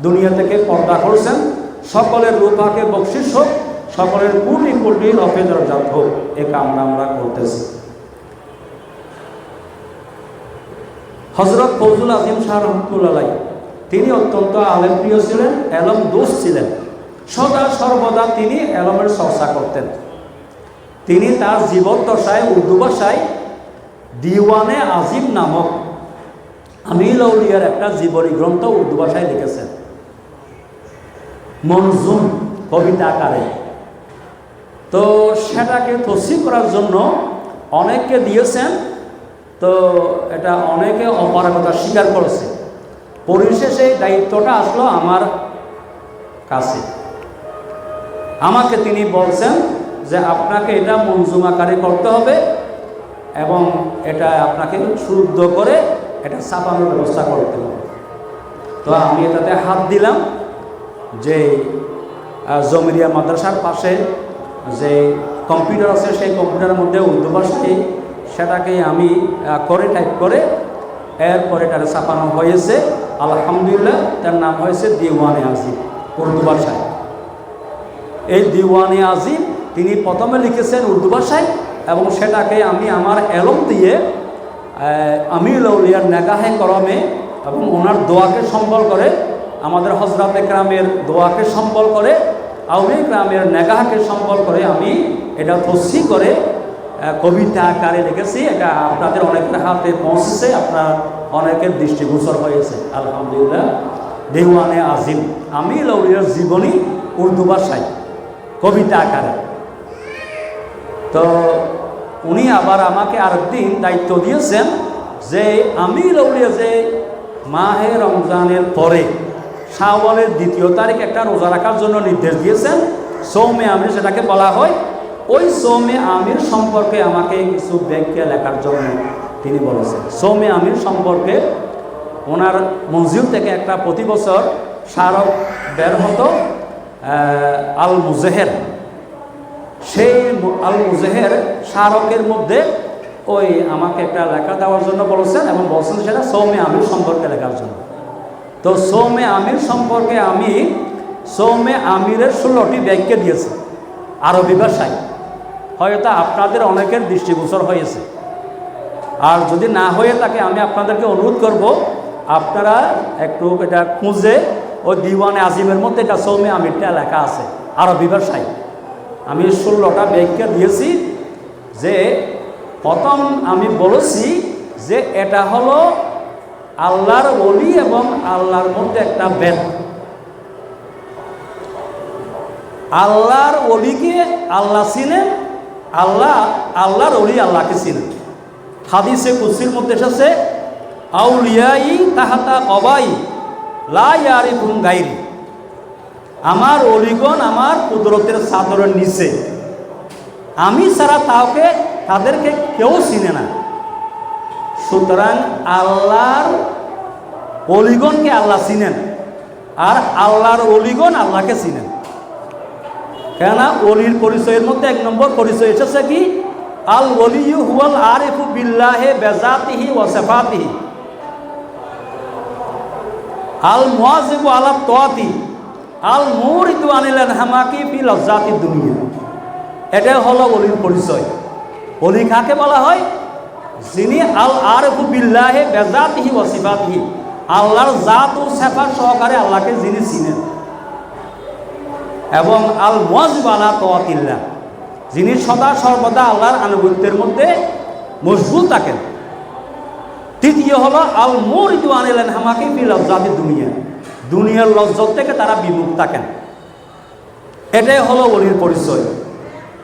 দুনিয়া থেকে পর্দা করছেন, সকলের রূহ পাকে বকশিশ হোক, সকলের কোটি কোটি রফে দরজাত হোক, এ কামনা আমরা করতেছি। হযরত ফজলুল আজিম শাহ রহমাতুল্লাহ আলাইহি তিনি অত্যন্ত আলেমপ্রিয় ছিলেন, এলম দোস্ত ছিলেন। সদা সর্বদা তিনি এলমের চর্চা করতেন। তিনি তার জীবদ্দশায় উর্দু ভাষায় দিওয়ানে আজিম নামক আমিরুল আউলিয়ার একটা জীবনী গ্রন্থ উর্দু ভাষায় লিখেছেন, মনজুম কবিতা আকারে। তো সেটাকে তফসির করার জন্য অনেককে দিয়েছেন। তো এটা অনেকে অপারগতা স্বীকার করেছে। পরিশেষে এই দায়িত্বটা আসলো আমার কাছে। আমাকে তিনি বলছেন যে আপনাকে এটা মনজুম আকারে করতে হবে এবং এটা আপনাকে শুদ্ধ করে এটা ছাপানোর ব্যবস্থা করতে হবে। তো আমি এটাতে হাত দিলাম। যে জমিরিয়া মাদ্রাসার পাশে যে কম্পিউটার আছে, সেই কম্পিউটারের মধ্যে উর্দু ভাষায় সেটাকে আমি করে টাইপ করে এরপরে এটা ছাপানো হয়েছে। আলহামদুলিল্লাহ, তার নাম হয়েছে দিওয়ানে আজিম উর্দু ভাষায়। এই দিওয়ানে আজিম তিনি প্রথমে লিখেছেন উর্দু ভাষায় এবং সেটাকে আমি আমার এলম দিয়ে আমিরুল আউলিয়ার নেগাহে করমে এবং ওনার দোয়াকে সম্বল করে, আমাদের হযরত একরামের দোয়াকে সম্বল করে, আউলিয়া একরামের নেগাহকে সম্বল করে আমি এটা তফসির করে কবিতা আকারে লিখেছি। এটা আপনাদের অনেকের হাতে পৌঁছেছে, আপনার অনেকের দৃষ্টিগোচর হয়েছে। আলহামদুলিল্লাহ, দিওয়ানে আজিম আমিরুল আউলিয়ার জীবনী উর্দু ভাষায় কবিতা আকারে। তো উনি আবার আমাকে আরেকদিন দায়িত্ব দিয়েছেন যে আমিরুল আউলিয়া যে মাহে রমজানের পরে শাওয়ালের 2য় তারিখ একটা রোজা রাখার জন্য নির্দেশ দিয়েছেন, সৌমে আমির সেটাকে বলা হয়। ওই সৌমে আমির সম্পর্কে আমাকে কিছু ব্যাখ্যা লেখার জন্য তিনি বলেছেন। সৌমে আমির সম্পর্কে ওনার মঞ্জিল থেকে একটা প্রতি বছর স্মারক বের হতো, আল মুজাহের। সেই আল মুজাহের স্মারকের মধ্যে ওই আমাকে একটা লেখা দেওয়ার জন্য বলেছেন এবং বলছেন সেটা সৌমে আমির সম্পর্কে লেখার জন্য। তো সৌমে আমির সম্পর্কে আমি সৌমে আমিরের 16টি ব্যাখ্যা দিয়েছি আরবি ভাষায়। হয়তো আপনাদের অনেকের দৃষ্টিগোচর হয়েছে, আর যদি না হয়ে থাকে আমি আপনাদেরকে অনুরোধ করব আপনারা একটু এটা খুঁজে ওই দিওয়ানে আজিমের মধ্যে এটা সৌমে আমিরটা লেখা আছে আরবি ভাষায়। আমি 16টা ব্যাখ্যা দিয়েছি। যে প্রথম আমি বলেছি যে এটা হলো আল্লাহর ওলি এবং আল্লাহর মধ্যে একটা ভেদ। আল্লাহর ওলিকে আল্লাহ চিনেন, আল্লাহর ওলি আল্লাহকে চিনেন। হাদিসে কুদসির মধ্যে এসেছে আউলিয়াই তাহাতা কবাই লা ইয়ারিফুন গায়রি, আমার ওলিগণ আমার কুদরতের চাদরের নিচে, আমি ছাড়া তাদেরকে কেউ চিনে না। সুতরাং আল্লাহর ওলিগণকে আল্লাহ চিনেন আর আল্লাহর ওলিগণ আল্লাহকে চিনেন। কেননা ওলির পরিচয়ের মধ্যে 1 নম্বর পরিচয় এসেছে কি, আল ওলিয়ু হুয়াল আরিফু বিল্লাহি বিজাতিহি ওয়া সিফাতিহি আল মুআযিবু আলা তাআতি আল মুরিদু আনিল হামাকি ফি লাজ্জাতি দুনিয়া। এটা হলো ওলির পরিচয়। ওলি কাকে বলা হয়? যিনি আল আরিফু বিল্লাহি বিজাতিহি ওয়া সিফাতিহি, আল্লাহর জাত ও সেফাত সহকারে আল্লাহকে যিনি চিনেন, এবং আল মুওয়াজ্জিব আলা তাআতিল্লাহ, যিনি সদা সর্বদা আল্লাহর আনুগত্যের মধ্যে মশগুল থাকেন। তৃতীয় হলো আল মুরিদু আনিল ইনহামাকি ফি লাজ্জাতি দুনিয়া, দুনিয়ার লজ্জত থেকে তারা বিমুখ থাকেন। এটাই হলো ওলির পরিচয়।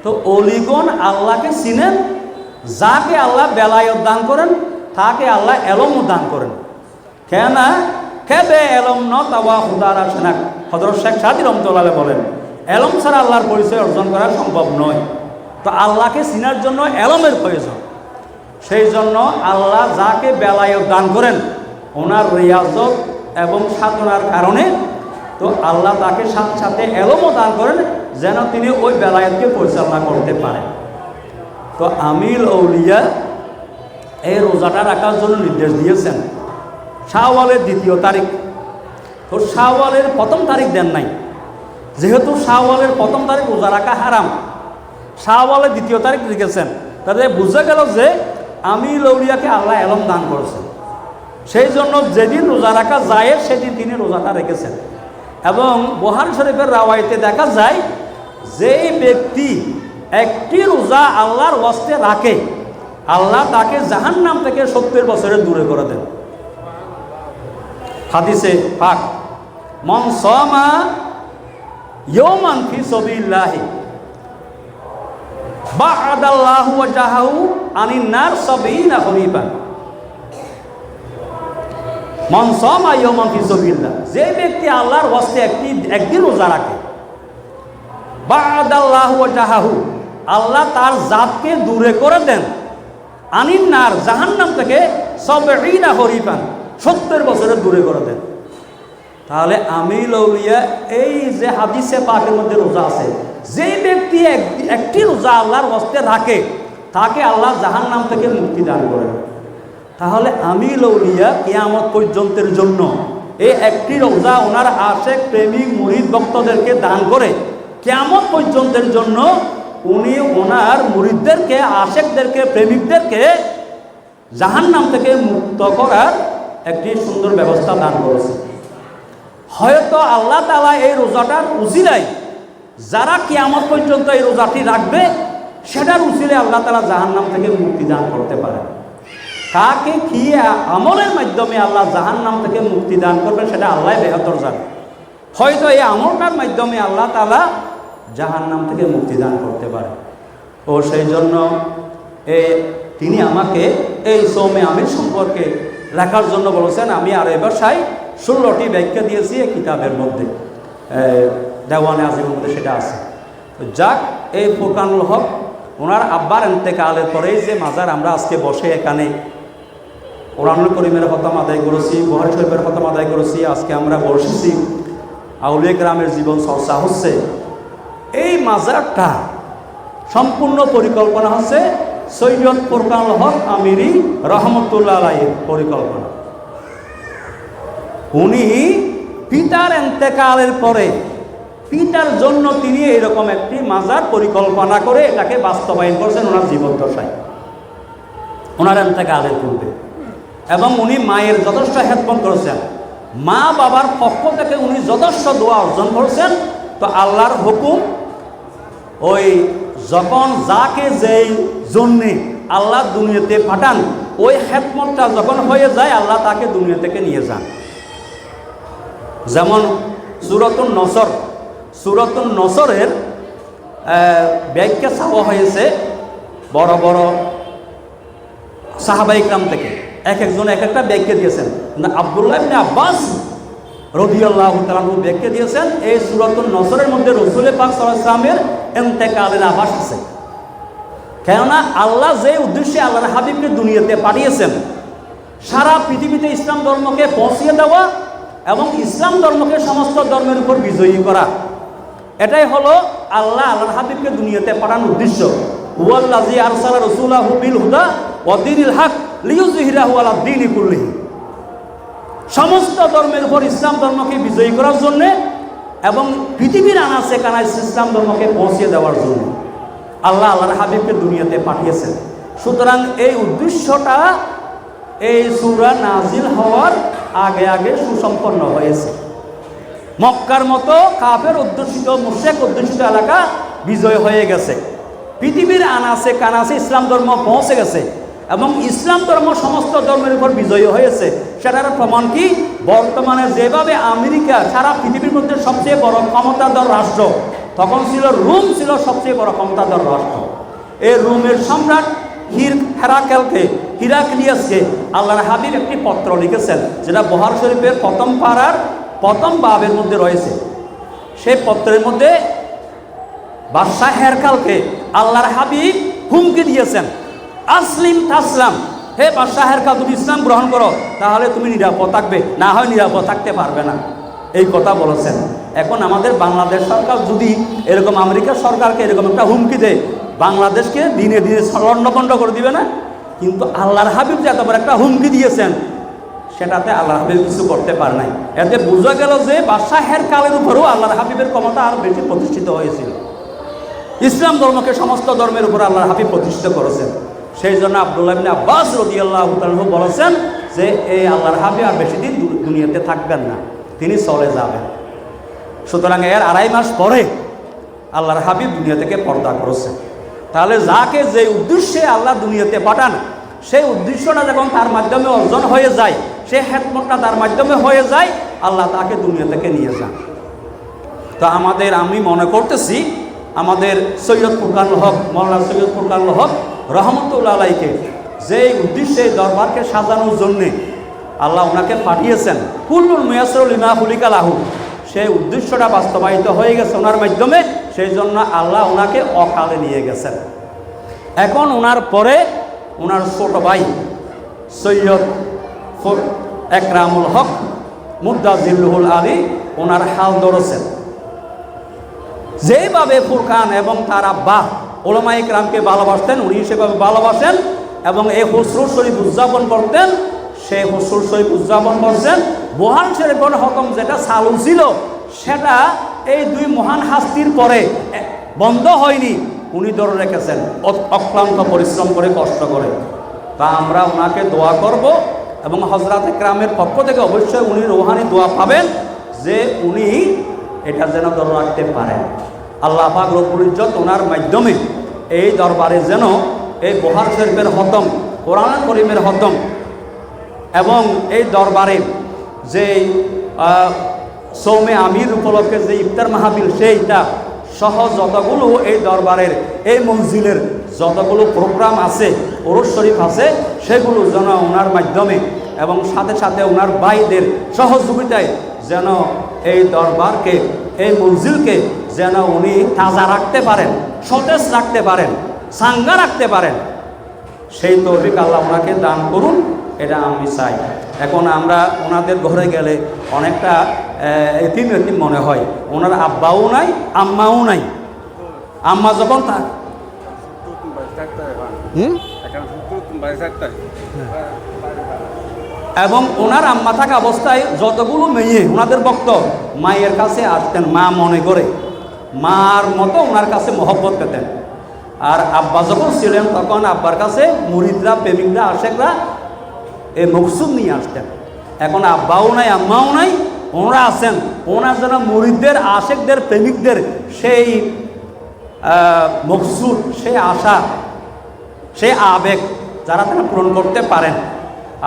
তো অলিগণ আল্লাহকে চিনেন, যাকে আল্লাহ বেলায়ত দান করেন তাকে আল্লাহ এলমও দান করেন। কেন খেবে এলম ন তাওয়া খুদার আসেনা, হযরত শেখ সাদী রহমাতুল্লাহ আলাইহি বলেন এলম ছাড়া আল্লাহর পরিচয় অর্জন করা সম্ভব নয়। তো আল্লাহকে চিনার জন্য এলমের প্রয়োজন। সেই জন্য আল্লাহ যাকে বেলায়ত দান করেন ওনার রিয়াজত এবং সাধনার কারণে তো আল্লাহ তাকে সাথে সাথে এলমও দান করেন যেন তিনি ওই বেলায়েতকে পরিচালনা করতে পারেন। তো আমির আউলিয়া এই রোজাটা রাখার জন্য নির্দেশ দিয়েছেন শাওয়ালের 2য় তারিখ। তো শাওয়ালের 1ম তারিখ দেন নাই, যেহেতু শাওয়ালের 1ম তারিখ রোজা রাখা হারাম, শাওয়ালের 2য় তারিখ রেখেছেন। তাতে বুঝা গেল যে আমির আউলিয়াকে আল্লাহ এলম দান করেছেন। সেই জন্য যেদিন রোজা রাখা যায় সেদিন তিনি রোজাটা রেখেছেন। এবং বুখারী শরীফের রাওয়ায়েতে দেখা যায় যেই ব্যক্তি একটি রোজা আল্লাহর ওয়াস্তে রাখে আল্লাহ তাকে জাহান্নাম থেকে 70 বছরের দূরে করে দেন। হাদিসে পাক মান সামা ইয়াওমান ফি সাবিলিল্লাহি বা'দাল্লাহু ওয়াজহাহু আনিন নার 70 খরিফান। মান সামা ইয়াওমান ফি সাবিলিল্লাহ, যে ব্যক্তি আল্লাহর ওয়াস্তে একদিন রোজা রাখে বা'দাল্লাহু ওয়াজহাহু, আল্লাহ তার জাতকে দূরে করে দেন আনিন নার, জাহান্নাম থেকে 70 খরিফান, 70 বছরের দূরে করে দেন। তাহলে আমির আউলিয়া এই যে হাদিসে পাকের মধ্যে রোজা আছে, যেই ব্যক্তি একটি রোজা আল্লাহর ওয়াস্তে রাখে তাকে আল্লাহ জাহান্নাম থেকে মুক্তি দান করেন। তাহলে আমির আউলিয়া কিয়ামত পর্যন্তের জন্য এই একটি রোজা ওনার আশেক প্রেমিক মুরিদ ভক্তদেরকে দান করে কিয়ামত পর্যন্তের জন্য উনি ওনার মুরিদদেরকে, আশেকদেরকে, প্রেমিকদেরকে জাহান্নাম থেকে মুক্ত করার একটি সুন্দর ব্যবস্থা দান করেছে। হয়তো আল্লাহ তাআলা এই রোজাটার উসিলায় যারা কিয়ামত পর্যন্ত এই রোজাটি রাখবে সেটার উসিলায় আল্লাহ তাআলা জাহান্নাম থেকে মুক্তি দান করতে পারে। কাকে কি আমলের মাধ্যমে আল্লাহ জাহান্নাম থেকে মুক্তি দান করবেন সেটা আল্লাহ বেহতর জানে। হয়তো এই আমলটার মাধ্যমে আল্লাহ তাআলা জাহান্নাম থেকে মুক্তি দান করতে পারে। ও সেই জন্য তিনি আমাকে এই সৌমে আমির সম্পর্কে লেখার জন্য বলেছেন। আমি আরবি ভাষায় 16টি ব্যাখ্যা দিয়েছি এই কিতাবের মধ্যে, দেওয়ানে আজিমের মধ্যে সেটা আছে। যাক, এই ফুরকানুল হক ওনার আব্বার ইন্তেকালের পরেই যে মাজার আমরা আজকে বসে এখানে কোরআনুল করিমের খতম আদায় করেছি, বুখারী শরীফের খতম আদায় করেছি, আজকে আমরা বসেছি, আউলিয়া কেরামের জীবন চর্চা হচ্ছে, এই মাজারটা সম্পূর্ণ পরিকল্পনা হচ্ছে সৈয়দ ফুরকানুল হক আমিরি রহমতুল্লাহ আলাইহির পরিকল্পনা। উনি পিতার ইন্তেকালের পরে পিতার জন্য তিনি এরকম একটি মাজার পরিকল্পনা করে এটাকে বাস্তবায়ন করেছেন ওনার জীবদ্দশায়, ওনার ইন্তেকালের পূর্বে। এবং উনি মায়ের যথেষ্ট খেদমত করেছেন, মা বাবার পক্ষ থেকে উনি যথেষ্ট দোয়া অর্জন করেছেন। তো আল্লাহর হুকুম, ওই যখন যাকে যেই জন্যে আল্লাহ দুনিয়াতে পাঠান ওই খেদমতটা যখন হয়ে যায় আল্লাহ তাকে দুনিয়া থেকে নিয়ে যান। যেমন সূরাতুন নসরের ব্যাখ্যা চাওয়া হয়েছে বড় বড় সাহাবা ইকরাম থেকে, এক একজন এক একটা ব্যাখ্যা দিয়েছেন। আব্দুল্লাহ ইবনে আব্বাস রাদিয়াল্লাহু তাআলা ব্যাখ্যা দিয়েছেন এই সূরাতুন নসরের মধ্যে রাসূল পাক সাল্লাল্লাহু আলাইহি ওয়াসাল্লামের ইন্তেকালের আভাস আছে। কেননা আল্লাহ যে উদ্দেশ্যে আল্লাহর হাবিবকে দুনিয়াতে পাঠিয়েছেন সারা পৃথিবীতে ইসলাম ধর্মকে পৌঁছিয়ে দেওয়া এবং ইসলাম ধর্মকে সমস্ত ধর্মের উপর বিজয়ী করা, এটাই হলো আল্লাহর হাবিবকে দুনিয়াতে পাঠানোর উদ্দেশ্য। হুয়াল্লাযী আরসালা রাসূলাহু বিল হুদা ওয়া দীনিল হক লিইয়ুযহিরাহু আলা দীনি কুল্লিহি, সমস্ত ধর্মের উপর ইসলাম ধর্মকে বিজয়ী করার জন্যে এবং পৃথিবীর আনাচে কানাচে ইসলাম ধর্মকে পৌঁছে দেওয়ার জন্য আল্লাহর হাবিবকে দুনিয়াতে পাঠিয়েছেন। সুতরাং এই উদ্দেশ্যটা এই সূরা নাজিল হওয়ার আগে আগে সুসম্পন্ন হয়েছে। মক্কার মতো কাফের অধ্যুষিত মুশরিক অধ্যুষিত এলাকা বিজয় হয়ে গেছে। পৃথিবীর আনাচে কানাচে ইসলাম ধর্ম পৌঁছে গেছে এবং ইসলাম ধর্ম সমস্ত ধর্মের উপর বিজয়ী হয়েছে। সেটার প্রমাণ কি? বর্তমানে যেভাবে আমেরিকা সারা পৃথিবীর মধ্যে সবচেয়ে বড় ক্ষমতাধর রাষ্ট্র, তখন ছিল রোম ছিল সবচেয়ে বড় ক্ষমতাধর রাষ্ট্র। এই রোমের সম্রাট হিরাক্লিয়াসকে আল্লাহর হাবিব একটি পত্র লিখেছেন, যেটা বুখারী শরীফের প্রথম পারার প্রথম বাবের মধ্যে রয়েছে। সেই পত্রের মধ্যে বাদশাহ হেরকালকে আল্লাহর হাবিব হুমকি দিয়েছেন, আসলিম তাসলাম, হে বাদশাহ হেরকাল, তুমি ইসলাম গ্রহণ করো, তাহলে তুমি নিরাপদ থাকবে, না হয় নিরাপদ থাকতে পারবে না, এই কথা বলেছেন। এখন আমাদের বাংলাদেশ সরকার যদি এরকম আমেরিকা সরকারকে এরকম একটা হুমকি দেয়, বাংলাদেশকে দিনে দিনে লণ্ডভণ্ড করে দিবে না? কিন্তু আল্লাহর হাবিব যে এতবার একটা হুমকি দিয়েছেন, সেটাতে আল্লাহর হাবিব কিছু করতে পারে নাই। এতে বোঝা গেল যে বাদশাহ হেরকালের উপরেও আল্লাহর হাবিবের ক্ষমতা আরও বেশি প্রতিষ্ঠিত হয়েছিল। ইসলাম ধর্মকে সমস্ত ধর্মের উপর আল্লাহর হাবিব প্রতিষ্ঠিত করেছেন। সেই জন্য আব্দুল্লাহ ইবনে আব্বাস রাদিয়াল্লাহু তাআলা বলেছেন যে এই আল্লাহর হাবিব আর বেশি দিন দুনিয়াতে থাকবেন না, তিনি চলে যাবেন। সুতরাং এর 2.5 মাস পরে আল্লাহর হাবিব দুনিয়া থেকে পর্দা করেছেন। তাহলে যাকে যে উদ্দেশ্যে আল্লাহ দুনিয়াতে পাঠান, সেই উদ্দেশ্যটা যখন তার মাধ্যমে অর্জন হয়ে যায়, সেই হিকমতটা তার মাধ্যমে হয়ে যায়, আল্লাহ তাকে দুনিয়া থেকে নিয়ে যান। তো আমি মনে করতেছি আমাদের সৈয়দ ফুরকানুল হক, মওলানা সৈয়দ ফুরকানুল হক রহমতুল্লাহ আলাইকে যে উদ্দেশ্যে দরবারকে সাজানোর জন্যে আল্লাহ ওনাকে পাঠিয়েছেন, কুল্লুল মুয়াসসারু লিমা খুলিকা লাহু, সেই উদ্দেশ্যটা বাস্তবায়িত হয়ে গেছে ওনার মাধ্যমে। সেই জন্য আল্লাহ ওনাকে অকালে নিয়ে গেছেন। এখন ওনার পরে ওনার ছোট ভাই সৈয়দ একরামুল হক মুদ্দাজিল্লুহুল আলী ওনার হাল ধরেছেন। যেভাবে ফুরকান এবং তার আব্বা উলামায়ে ইকরামকে ভালোবাসতেন, উনি সেভাবে ভালোবাসেন এবং এই হুসরুল শরীফ উদযাপন করতেন। সেই হুসরুল শরীফ উদযাপন করছেন। বুখারী শরীফের হকম যেটা চালু ছিল, সেটা এই 2 মহান হাস্তির পরে বন্ধ হয়নি, উনি ধরে রেখেছেন অক্লান্ত পরিশ্রম করে, কষ্ট করে। তা আমরা ওনাকে দোয়া করব এবং হযরত একরামের পক্ষ থেকে অবশ্যই উনি রুহানি দোয়া পাবেন যে উনি এটা যেন ধরে রাখতে পারেন। আল্লাহ পাক রব্বুল ইজ্জত ওনার মাধ্যমে এই দরবারে যেন এই বুখারী শরীফের খতম, কোরআন কারীমের খতম এবং এই দরবারে যে সৌমে আমির উপলক্ষে যে ইফতার মাহফিল, সেইটা সহ যতগুলো এই দরবারের এই মঞ্জিলের যতগুলো প্রোগ্রাম আছে, ওরস শরীফ আছে, সেগুলো যেন ওনার মাধ্যমে এবং সাথে সাথে ওনার ভাইদের সহযোগিতায় যেন এই দরবারকে, এই মঞ্জিলকে যেন উনি তাজা রাখতে পারেন, সতেজ রাখতে পারেন, সাঙ্গা রাখতে পারেন, সেই তৌফিক আল্লাহ ওনাকে দান করুন, এটা আমি চাই। এখন আমরা ওনাদের ঘরে গেলে অনেকটা এতিম এতিম মনে হয়। ওনার আব্বাও নাই, আম্মাও নাই। আম্মা যখন এবং ওনার আম্মা থাকা অবস্থায় যতগুলো মেয়ে ওনাদের ভক্ত মায়ের কাছে আসতেন, মা মনে করে মার মতো ওনার কাছে মহব্বত পেতেন। আর আব্বা যখন ছিলেন তখন আব্বার কাছে মুরিদরা, প্রেমিকরা, আশেকরা এই মকসুদ নিয়ে আসতেন। এখন আব্বাও নাই, আম্মাও নাই, ওনারা আছেন। ওনার যেন মুরিদদের, আশেকদের, প্রেমিকদের সেই মকসুদ, সেই আশা, সেই আবেগ যারা তারা পূরণ করতে পারেন।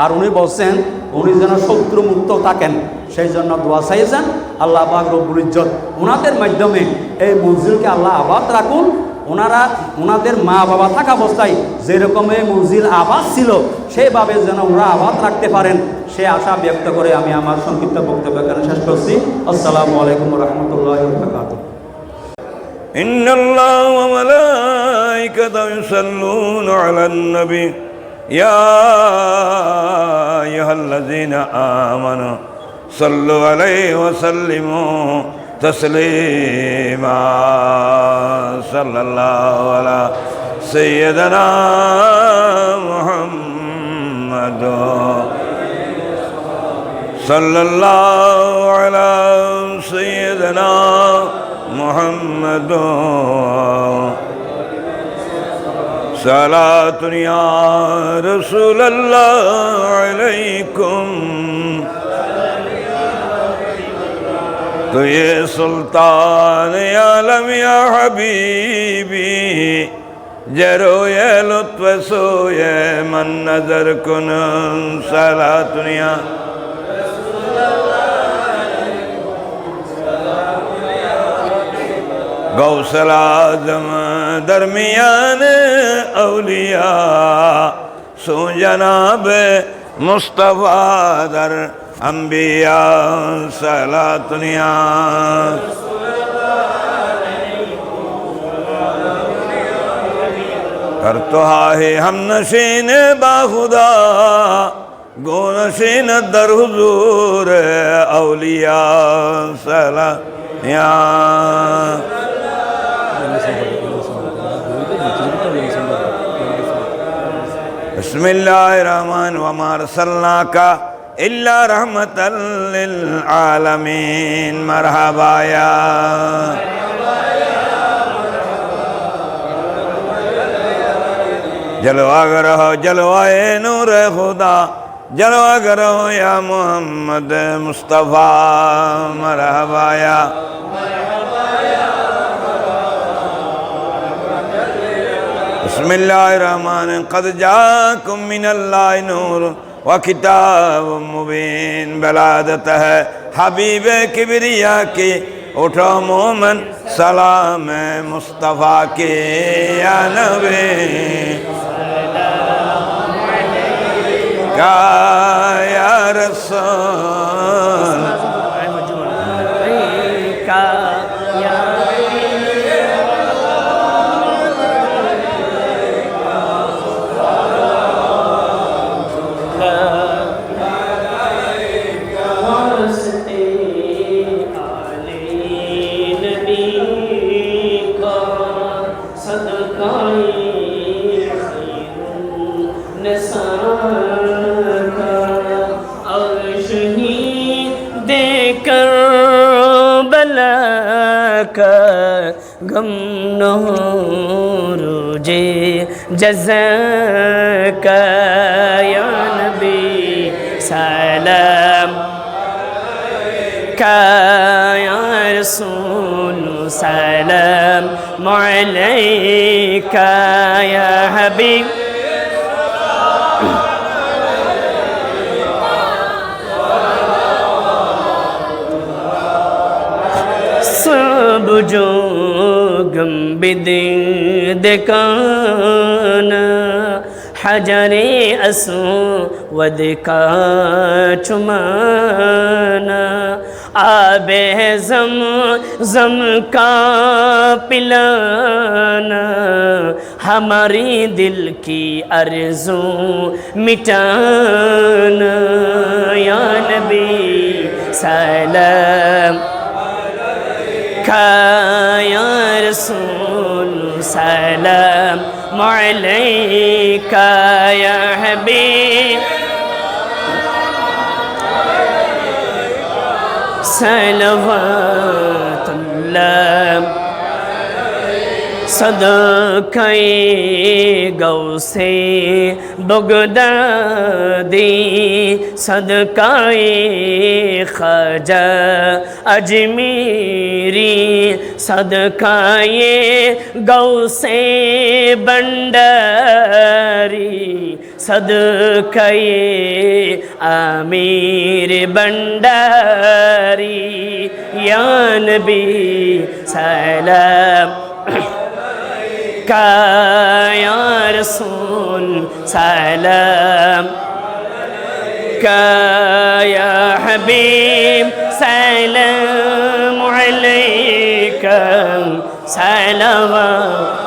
আর উনি বলছেন উনি যেন শত্রু মুক্ত থাকেন, সেই জন্য দোয়া চাইছেন আল্লাহ পাক রব্বুল ইজ্জত ওনাদের মাধ্যমে এই মঞ্জিলকে আল্লাহ আবাদ রাখুন। ওনাদের মা বাবা থাকা অবস্থায় যেরকম এই মঞ্জিল আবাদ ছিল, সেইভাবে যেন ওরা আবাদ রাখতে পারেন, সে আশা ব্যক্ত করে আমি আমার সংক্ষিপ্ত বক্তব্য এখানে শেষ করছি। আসসালামু আলাইকুম ওয়া রাহমাতুল্লাহি ওয়া বারাকাতুহু। ইন্নাল্লাহা ওয়া মালাইকাতাহু ইউসাল্লুনা আলান নবী ইয়া আইয়ুহাল্লাযীনা আমানু সাল্লু আলাইহি ওয়া সাল্লিমু তাসলিমা। সাল্লাল্লাহু আলা সাইয়্যিদিনা মুহাম্মাদ, সাল্লাল্লাহু আলা সাইয়্যিদিনা মুহাম্মাদ। সালাতুন ইয়া রাসূলুল্লাহ আলাইকুম तो ये सुल्तान आलम या हबीबी जरो ये लुत्फ सो ये मन नजर कुन सला दुनिया गौसल आज़म दरमियान औलिया सो जनाब मुस्तफ़ा दर अंबिया सला दुनिया कर तो है हम नशीन बाखुदा गो नशीन दर हुजूर औलिया सला या बिस्मिल्लाहिर्रहमानिर्रहीम वमा अरसलनाका इल्ला रहमतल लिल आलमीन मरहबा या जलवा करो जलवाए नूर खुदा जलवा करो या मोहम्मद मुस्तफ़ा मरहबा या बिस्मिल्लाहिर्रहमानिर्रहीम क़द जाकुम मिनल्लाहि नूर व किताबुम मुबीन बलादत है हबीब किबरिया की उठो मोमन सलाम मुस्तफ़ा के या नबी का या रसूल गम न हो रुझे जज़ाका या नबी सलाम का या रसूल सलाम अलैका या हबीब सब जो गम बिदिकाना हजरे अस्वद का चुमाना आबे ज़म का पिलाना हमारी दिल की आरज़ू मिटाना या नबी सलाम का या रसूल सलाम अलैका या हबीब सलवातुल्लाह सदक़े गौसे बगदादी सदक़े ख़वाजा अजमेरी सदक़े गौसे बंडारी सदक़े आमीर बंडारी या नबी सलाम का या रसूल सलाम का या हबीब सलाम अलैका सलावत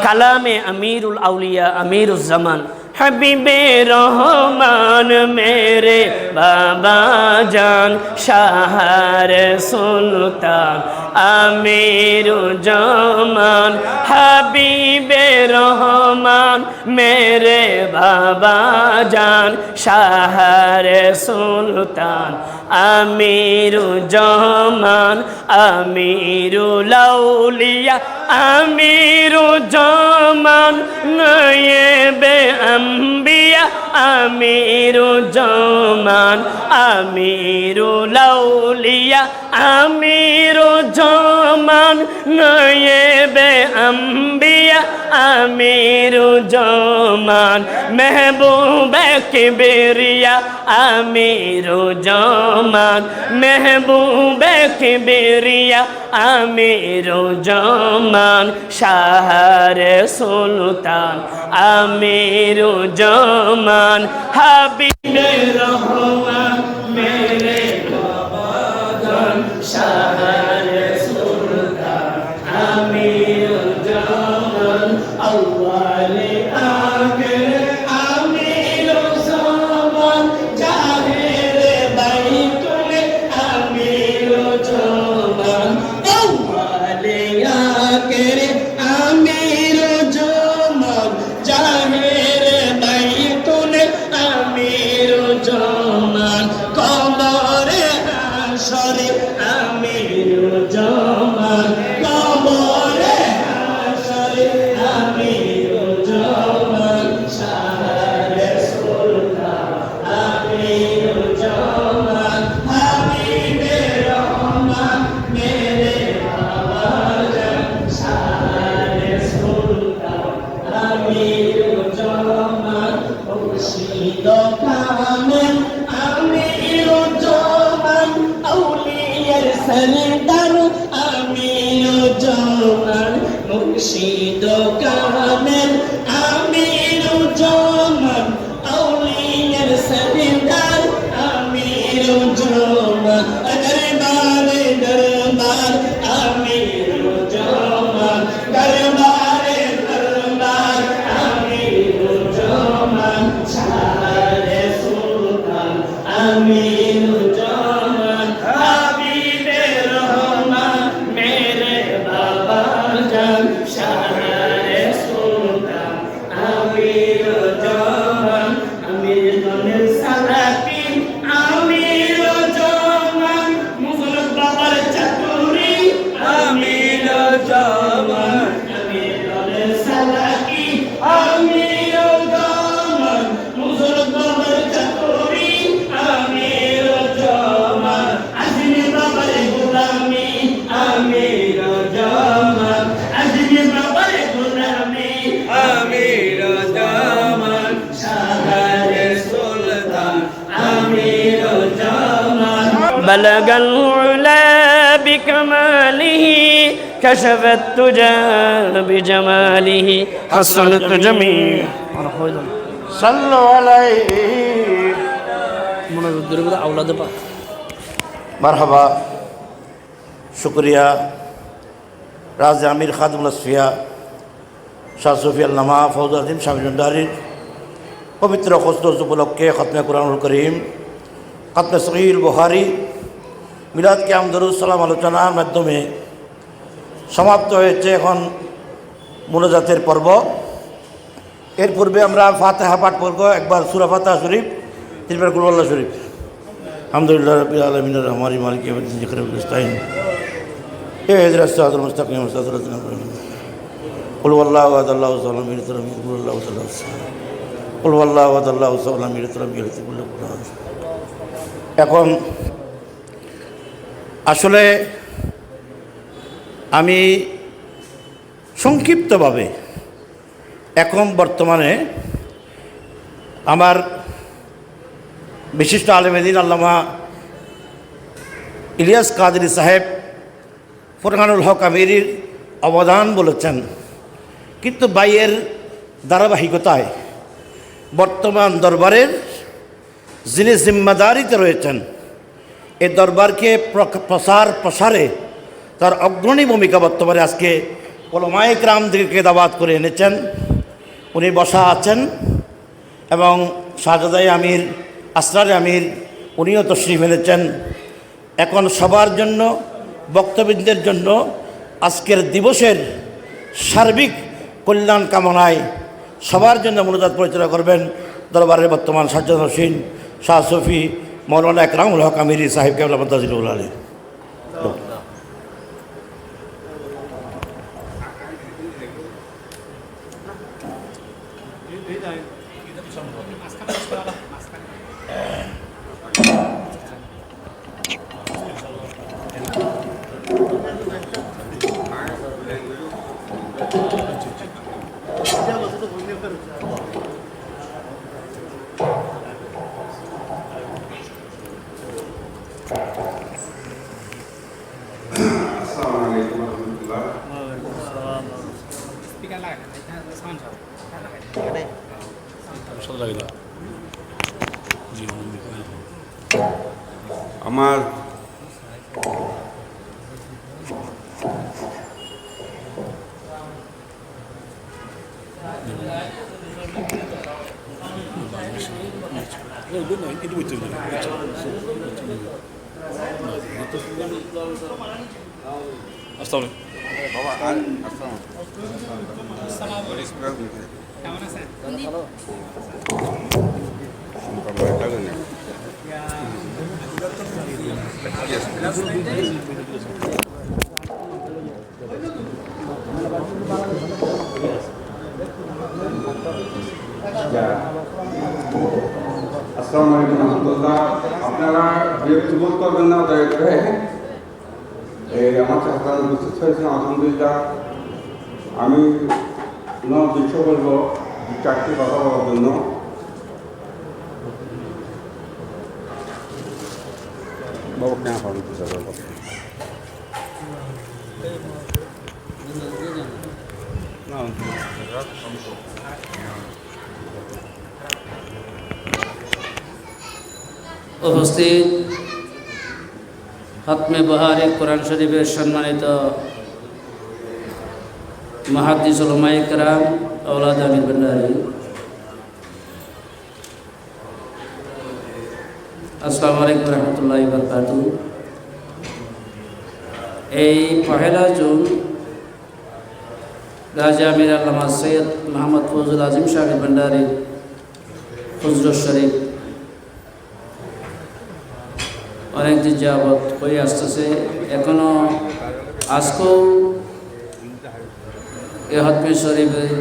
कलाम अमीरुल औलिया अमीरुल ज़मान हबीबे रहमान मेरे बाबा जान शाहर सुल्तान अमीरुज़्ज़मान हबीबे रहमान मेरे बाबा जान शाहर सुल्तान अमीरुज़्ज़मान अमीरुल औलिया अमीरुज़्ज़मान नायबे अंबिया আমিরুজ্জামান আমিরুল আউলিয়া আমিরুজ্জামান নায়েবে আম্বিয়া আমিরুজ্জামান মেহবুবে কিবরিয়া আমিরুজ্জামান মেহবুবে কিবরিয়া আমিরুজ্জামান শাহরে সুলতান আমিরুজ্জামান হাবিবে রহমান মেরে বাবাজান শাহরে সুলতান আমিরুজ্জামান আউয়ালে আখির আমিরুজ্জামান জাহেরে বাইতুল আমিরুজ্জামান আউয়ালে আখির আমিরুজ্জামান জাহেরে বাইতুল আমিরুজ্জামান কবরে হাশরে আমিরুজ্জামান কবরে হাশরে আমিরুজ্জামান শাহরে সুলতান আমিরুজ্জামান হাবিবে রহমান মেরে বাবাজান শাহরে সুলতান আমিরুজ্জামান মুর্শিদ কামেল আমিরুজ্জামান আউলিয়ার সরদার আমিরুজ্জামান মুর্শিদ কামেল আমিরুজ্জামান আউলিয়ার সরদার আমিরুজ্জামান দরবারে দরবার আমিরুজ্জামান দরবারে দরবার আমিরুজ্জামান শাহরে সুলতান আমিরুজ্জামান হাবিবে রহমান মেরে বাবাজান শাহরে সুলতান আমিরুজ্জামান আমিরুল সালাতিন আমিরুজ্জামান মুফরদ বাবার চাতুরি আমিরুজ্জামান আমিরুল সালাতিন আমিরুজ্জামান মুফরদ বাবার চাতুরি আমিরুজ্জামান আজমি বাবার গোলামি আমিরুজ্জামান আজমি বাবার গোলামি আমিরুজ্জামান শাহরে সুলতান আমিরুজ্জামান بلغ العلا بكماله كشف التجى بجماله حصلت جميع صلوا عليه মারহাবা শুক্রিয়া রাজা আমির খাদুল আসফিয়া শাহ সুফি আল্লামা ফৌজ আজিম শামিজুদ্দারির পবিত্র খসরোজ উপলক্ষে খতমে কুরআনুল করিম খতমে সহিহ বুখারী মিলাদ কিয়াম দরুদ সালাম আলোচনার মাধ্যমে সমাপ্ত হয়েছে। এখন মুনাজাতের পর্ব। এর পূর্বে আমরা ফাতিহা পাঠ করব, একবার সূরা ফাতিহা শরীফ, তিনবার কুল আল্লাহ শরীফ। আলহামদুলিল্লাহ রাব্বিল আলামিন আর রহমানির মালিক ইয়াউমিদ্দিন যিকরুল মুস্তাইন ইহদিনাস সিরাতাল মুস্তাকিম সিরাতাল লাযিনা আন'আমতা আলাইহিম কুল ওয়াল্লাহু আহাদ আল্লাহু সামাদ লাম ইয়ালিদ ওয়া লাম ইউলাদ ওয়া লাম ইউলাদ ওয়া লাম ইউলাদ কুল ওয়াল্লাহু আহাদ আল্লাহু সামাদ লাম ইয়ালিদ ওয়া লাম ইউলাদ ওয়া লাম ইউলাদ। এখন আসলে আমি সংক্ষিপ্তভাবে এখন বর্তমানে আমার বিশিষ্ট আলেম দ্বীন আল্লামা ইলিয়াস কাদরী সাহেব ফুরকানুল হক আমিরির অবদান বলেছেন, কিন্তু বাইয়ের ধারাবাহিকতায় বর্তমান দরবারের যিনি জিম্মাদারিতে রয়েছেন, এই দরবারকে প্রসারে তার অগ্রণী ভূমিকা বর্তমানে আজকে উলামায়ে কেরামদেরকে দাওয়াত করে এনেছেন। উনি বসা আছেন এবং শাহজাদাই আমির, আসরারে আমির উনিও তশরিফ এনেছেন। এখন সবার জন্য, বক্তব্যদের জন্য আজকের দিবসের সার্বিক কল্যাণ কামনায় সবার জন্য মুনাজাত পরিচালনা করবেন দরবারের বর্তমান সাজ্জাদনশীন শাহ সফি মৌলানা একরামুল হক আমিরি সাহেব কেবলা মন্তাজিরুল আলী। আমার আসসালামু আলাইকুম রহমতুল্লাহ। আপনারা বিরক্তি বোধ করবেন না দয়া করে। আমার সাথে উপস্থিত হয়েছেন আলহামদুলিল্লাহ। আমি বিশ্ব বলবো 4টি কথা বলার জন্য। বাবু কেন পাবেন উপস্থিত খতমে বহারে কোরআন শরীফের সম্মানিত মুহাদ্দিস উলামায়ে কেরাম আওলাদ আমির ভান্ডারী, আসসালামু আলাইকুম রহমতুল্লাহি ওয়া বারাকাতুহু। এই 1 জুন গাজী আমির আল্লামা সৈয়দ মোহাম্মদ ফজল আজিম সাহেব ভান্ডারীর হুজুর শরীফ অনেক দিন যাবৎ হয়ে আসতেছে। এখনও আজকেও এ হতমে শরীফের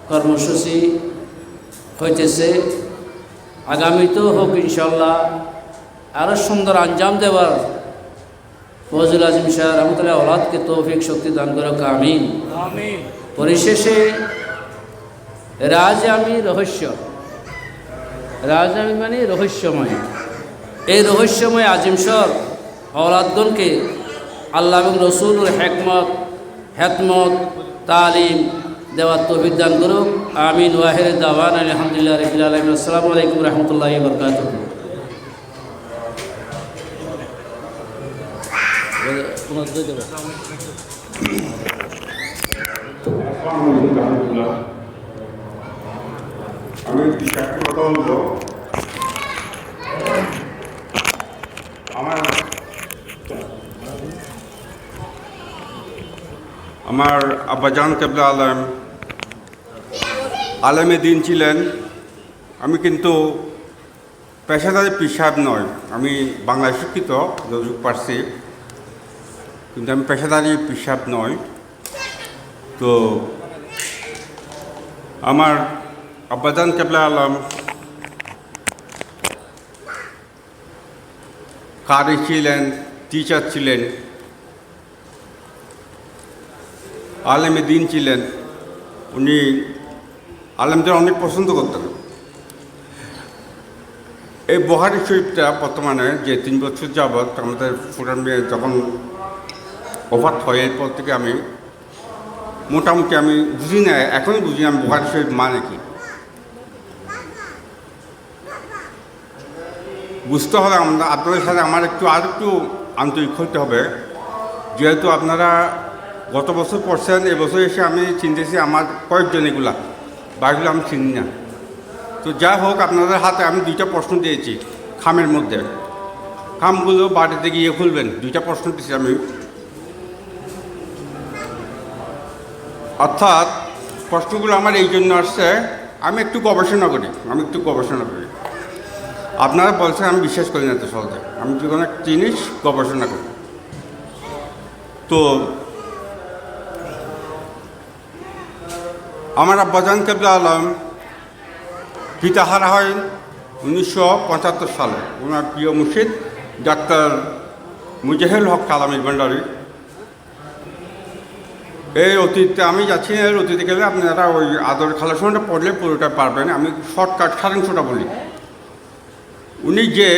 কর্মসূচি হইতেছে। আগামীতেও হোক ইনশাল্লাহ। আরও সুন্দর আঞ্জাম দেওয়ার ফজল আজিম শাহ রহমতুল্লাহ ওলাদকে তৌফিক শক্তি দান করুক, আমিন। পরিশেষে রাজআমি রহস্য, রাজআমি মানে রহস্যময়। এই রহস্যময় আজিম শাহ ওলাদগণকে আল্লাহ এবং রসুলের হেকমত তালিম দেওয়ার তৌফিক দান করুক, আমিন। ওয়াহির দাওয়ান আলহামদুলিল্লাহ রাব্বিল আলামিন। আসসালামু আলাইকুম রহমতুল্লাহি ওয়া বারাকাতুহু। আমি 4টি কথা বলবো। আমার আব্বাজান কেবলা আলেমে দিন ছিলেন। আমি কিন্তু পেশাদারি পীর সাহেব নয়। আমি বাংলায় শিক্ষিত, যতটুকু পারছি, কিন্তু আমি পেশাদারি পীর সাহেব নয়। তো আমার আব্বাজান কেবলা আলম কারি ছিলেন, টিচার ছিলেন, আলেমে দিন ছিলেন। উনি আলেমদের অনেক পছন্দ করতেন। এই বুখারী শরীফটা বর্তমানে যে 3 বছর যাবৎ আমাদের ফুরান মেয়ে যখন ওফাত হয়, এরপর থেকে আমি মোটামুটি আমি বুঝি না, এখনই বুঝি না বুখারী শরীফ মানে কি। বুঝতে হবে আপনাদের সাথে আমার আরেকটু আন্তরিক হতে হবে। যেহেতু আপনারা গত বছর পড়ছেন, এবছর এসে আমি চিনতেছি আমার কয়েকজন এগুলা, বাকিগুলো আমি চিনি না। তো যাই হোক, আপনাদের হাতে আমি 2টা প্রশ্ন দিয়েছি খামের মধ্যে। খামগুলো বাড়িতে গিয়ে খুলবেন। 2টা প্রশ্ন দিয়েছি আমি। অর্থাৎ প্রশ্নগুলো আমার এই জন্য আসছে, আমি একটু গবেষণা করি। আপনারা বলছেন আমি বিশ্বাস করি না তো সহজে। আমি যে কোনো একটা জিনিস গবেষণা করি। তো আমার আব্বাজান কেবলা আলম পিতাহারা হয় 1975 সালে। ওনার প্রিয় মুর্শিদ ডাক্তার মুজাহিল হক কালামির ভান্ডারী। এই অতীতে আমি যাচ্ছি না, এর অতীতে গেলে আপনারা ওই আদর খালাসনটা পড়লে পুরোটা পারবেন। আমি শর্টকাট সারাংশটা বলি। উনি যে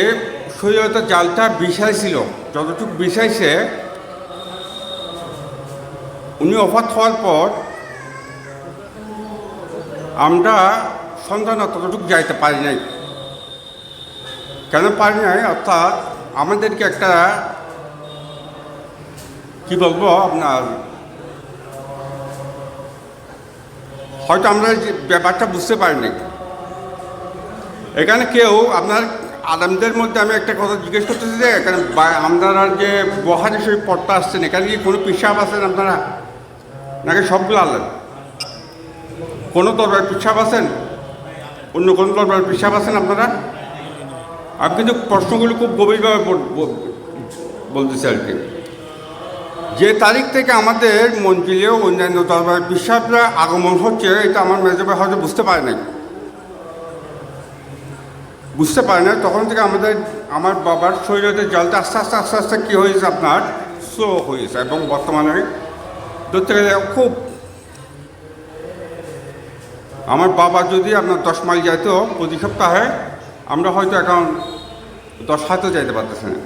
শরীয়তের জালটা বিছাইছিল, যতটুকু বিছাইছে, উনি ওফাত হওয়ার পর আমরা সন্তান ততটুকু যাইতে পারি নাই। কেন পারি নাই, অর্থাৎ আমাদেরকে একটা কি বলবো আপনার, হয়তো আমরা যে ব্যাপারটা বুঝতে পারিনি। এখানে কেউ আপনার আলেমদের মধ্যে আমি একটা কথা জিজ্ঞেস করতেছি যে এখানে আপনারা যে বহারি শরীফ পড়তে আসছেন, এখানে কি কোনো পিসাব আছেন আপনারা, নাকি সবগুলো আলেম? কোনো দরবার পিসাব আছেন, অন্য কোনো দরবার পিসাব আছেন আপনারা? আমি কিন্তু প্রশ্নগুলো খুব গভীরভাবে বলতেছি আর কি। যে তারিখ থেকে আমাদের মঞ্জিলেও অন্যান্য দরবার পিসাবরা আগমন হচ্ছে, এটা আমার মেজবাই হয়তো বুঝতে পারে নাই, তখন থেকে আমার বাবার শরীরের জলটা আস্তে আস্তে আস্তে আস্তে কী হয়েছে আপনার স্লো হয়েছে, এবং বর্তমানে ধরতে গেলে খুব, আমার বাবা যদি আপনার 10 মাইল যাইতো প্রতি সপ্তাহে, আমরা হয়তো এখন 10 হাতও যাইতে পারতেছি না।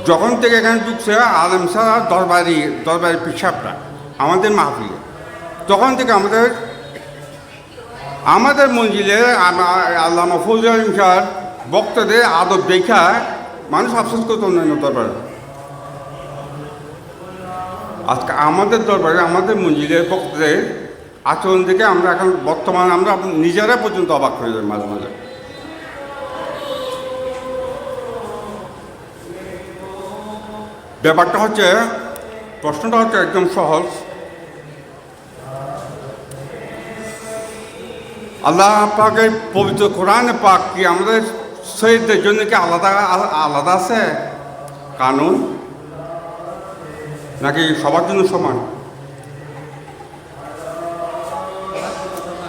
যখন থেকে এখানে ঢুকছে আলেম সারা দরবারি পিসাবরা আমাদের মাহফিলে, তখন থেকে আমাদের মঞ্জিলে আল্লামা ফজলুল আলম শাহর বক্তাদের আদব দেখা মানুষ আফসোস করতো অন্যান্য দরবারে। আজকে আমাদের দরবারে আমাদের মঞ্জিলের বক্তাদের আচরণ থেকে আমরা এখন বর্তমানে আমরা নিজেরা পর্যন্ত অবাক হয়ে যাই মাঝে মাঝে। ব্যাপারটা হচ্ছে, প্রশ্নটা হচ্ছে একদম সহজ। আল্লাহ পাকের পবিত্র কোরআনে পাক কি আমাদের শহীদদের জন্য কি আলাদা আছে কানুন, নাকি সবার জন্য সমান?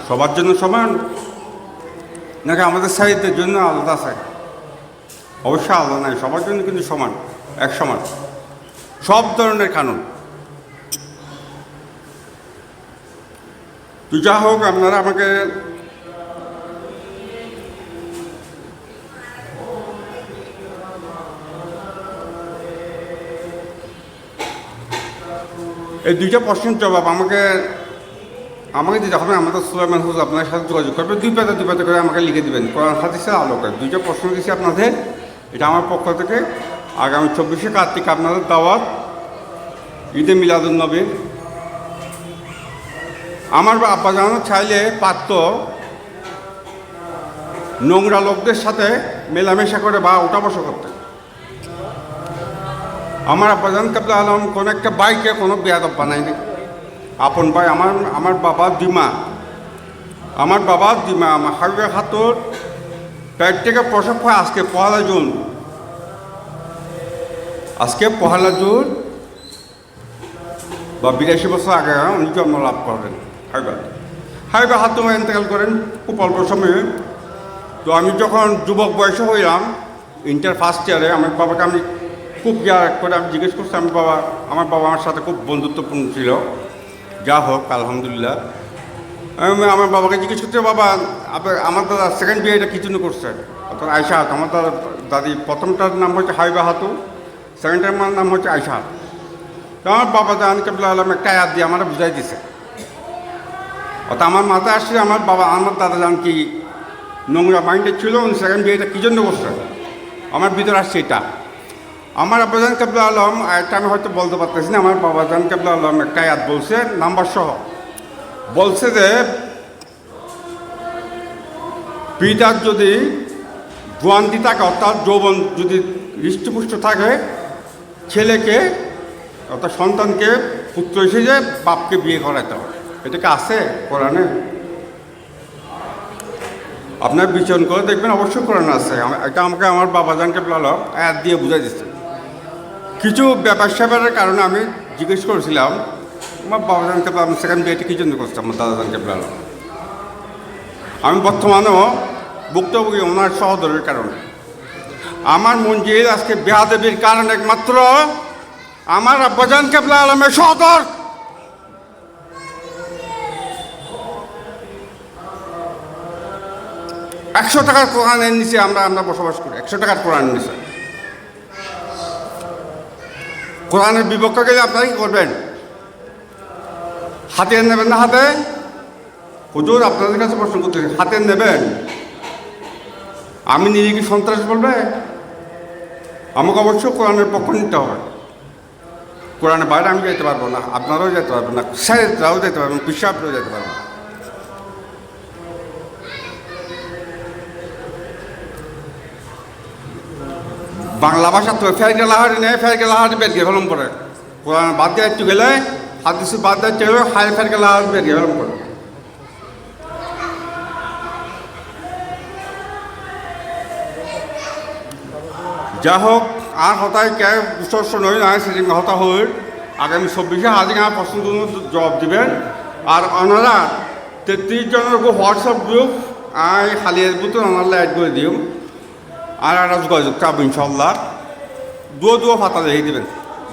সবার জন্য সমান, নাকি আমাদের শহীদদের জন্য আলাদা আছে? অবশ্যই আলাদা নাই, সবার জন্য কিন্তু সমান, এক সমান, সব ধরনের কানুন। তো যা হোক, আপনারা আমাকে এই দুইটা প্রশ্নের জবাব আমাকে দিতে হবে। আমাদের সুলাইমান হুজুর আপনার সাথে যোগাযোগ করবে, দুই পাতা করে আমাকে লিখে দেবেন কোরআন হাদিসের আলোকে। দুইটা প্রশ্ন দিচ্ছি আপনাদের, এটা আমার পক্ষ থেকে। আগামী 24শে কার্তিক আপনাদের দাওয়াত, ঈদে মিলাদুন্নবীর। আমার আব্বা জানো চাইলে পারত নোংরা লোকদের সাথে মেলামেশা করে বা ওঠা বসা করতে। আমার আব্বাজান কাবলা আলম কোনো একটা বাইকে কোনো বেয়াদব বানায়নি। আপন ভাই আমার বাবা দিমা, আমার হাইওয়ে হাতর পেট থেকে প্রসব হয় আজকে 1 জুন। আজকে 1 জুন বা 82 বছর আগে উনি জন্ম লাভ করেন। হাইওয়ে হাতম ইন্তেকাল করেন খুব অল্প সময়ে। তো আমি যখন যুবক বয়সে হইলাম, ইন্টার ফার্স্ট ইয়ারে, আমার বাবাকে আমি খুব করে আমি জিজ্ঞেস করছি। আমার বাবা আমার সাথে খুব বন্ধুত্বপূর্ণ ছিল, যা হোক আলহামদুলিল্লাহ। আমার বাবাকে জিজ্ঞেস করতে, বাবা আমার দাদা সেকেন্ড বিয়েটা কি জন্য করছে? অর্থাৎ আয়সা হাত। আমার দাদি প্রথমটার নাম হচ্ছে হাইবা হাতু, সেকেন্ডটার নাম হচ্ছে আয়সা হাত। তো আমার বাবা জান কাবলা আলম একটা আয়াত দিয়ে আমার বুঝাই দিছে। অর্থাৎ আমার মাথায় আসছে আমার দাদা জান কি নোংরা মাইন্ডেড ছিল, উনি সেকেন্ড বিয়েটা কী জন্য করছে, আমার ভিতরে আসছে এটা। আমার আব্বাজান কাবলা আলম, একটা আমি হয়তো বলতে পারতেছি না, আমার বাবাজান কাবলা আলম একটা আয়াত বলছে নাম্বার সহ, বলছে যে পিতার যদি জোয়ান্তি থাকে, অর্থাৎ যৌবন যদি হৃষ্টপুষ্ট থাকে, ছেলেকে অর্থাৎ সন্তানকে পুত্র হিসেবে বাপকে বিয়ে করাতে হবে। এটাকে আছে কোরআনে? আপনার বিচরণ করে দেখবেন, অবশ্যই কোরআনে আছে। এটা আমাকে আমার বাবাজান কাবলা আলম আয়াত দিয়ে বুঝাই দিচ্ছে। কিছু ব্যাপার স্যাপারের কারণে আমি জিজ্ঞেস করেছিলাম আমার বাবাজান কাবলা আলম সেকেন্ড বিয়েটা কী জন্য করছে আমার দাদাজান কাবলা আলম। আমি বর্তমানেও ভুক্তভোগী ওনার সহোদরের কারণে। আমার মঞ্জিল আজকে বেয়াদবির কারণ একমাত্র আমার আব্বাজান কাবলা আলমের সহোদর। $100 টাকার কোরআনের নিচে আমরা বসবাস করি। 100 টাকার কোরআনের নিচে কোরআনের বিপক্ষে গেলে আপনারা কি করবেন? হাতিয়ার নেবেন না হাতে? হুজুর আপনাদের কাছে প্রশ্ন করতেছি, হাতিয়ার নেবেন? আমি নিজে কি সন্ত্রাস বলবে? আমাকে অবশ্যই কোরআনের পক্ষ নিতে হবে। কোরআনের বাইরে আমি যেতে পারবো না, আপনারাও যেতে পারবেন না, স্যারেরাও যেতে পারবেন, পিসাবরাও যেতে পারবেন। বাংলা ভাষা তো ফেরকে লাহারি নেই, ফেরকে লাহারি বের গিয়ে হলম পরে কোরআন বাদ দিয়ে একটু গেলে হাদিস বাদ দিয়ে গেলে হাই ফেরকে লাহারি বের গিয়ে হলম পরে। যা হোক আর হতায় কে শস্য নয় না সেদিন হতা হই আগামী 24-এ হাজির আমার প্রশ্ন জবাব দিবেন। আর ওনারা 33 জনের হোয়াটসঅ্যাপ গ্রুপ আমি খালি বুতো ওনারা অ্যাড করে দিও। আর একটা যোগাযোগ চাবো ইনশাল্লাহ, দুয়ো ফাতা রেখে দেবেন,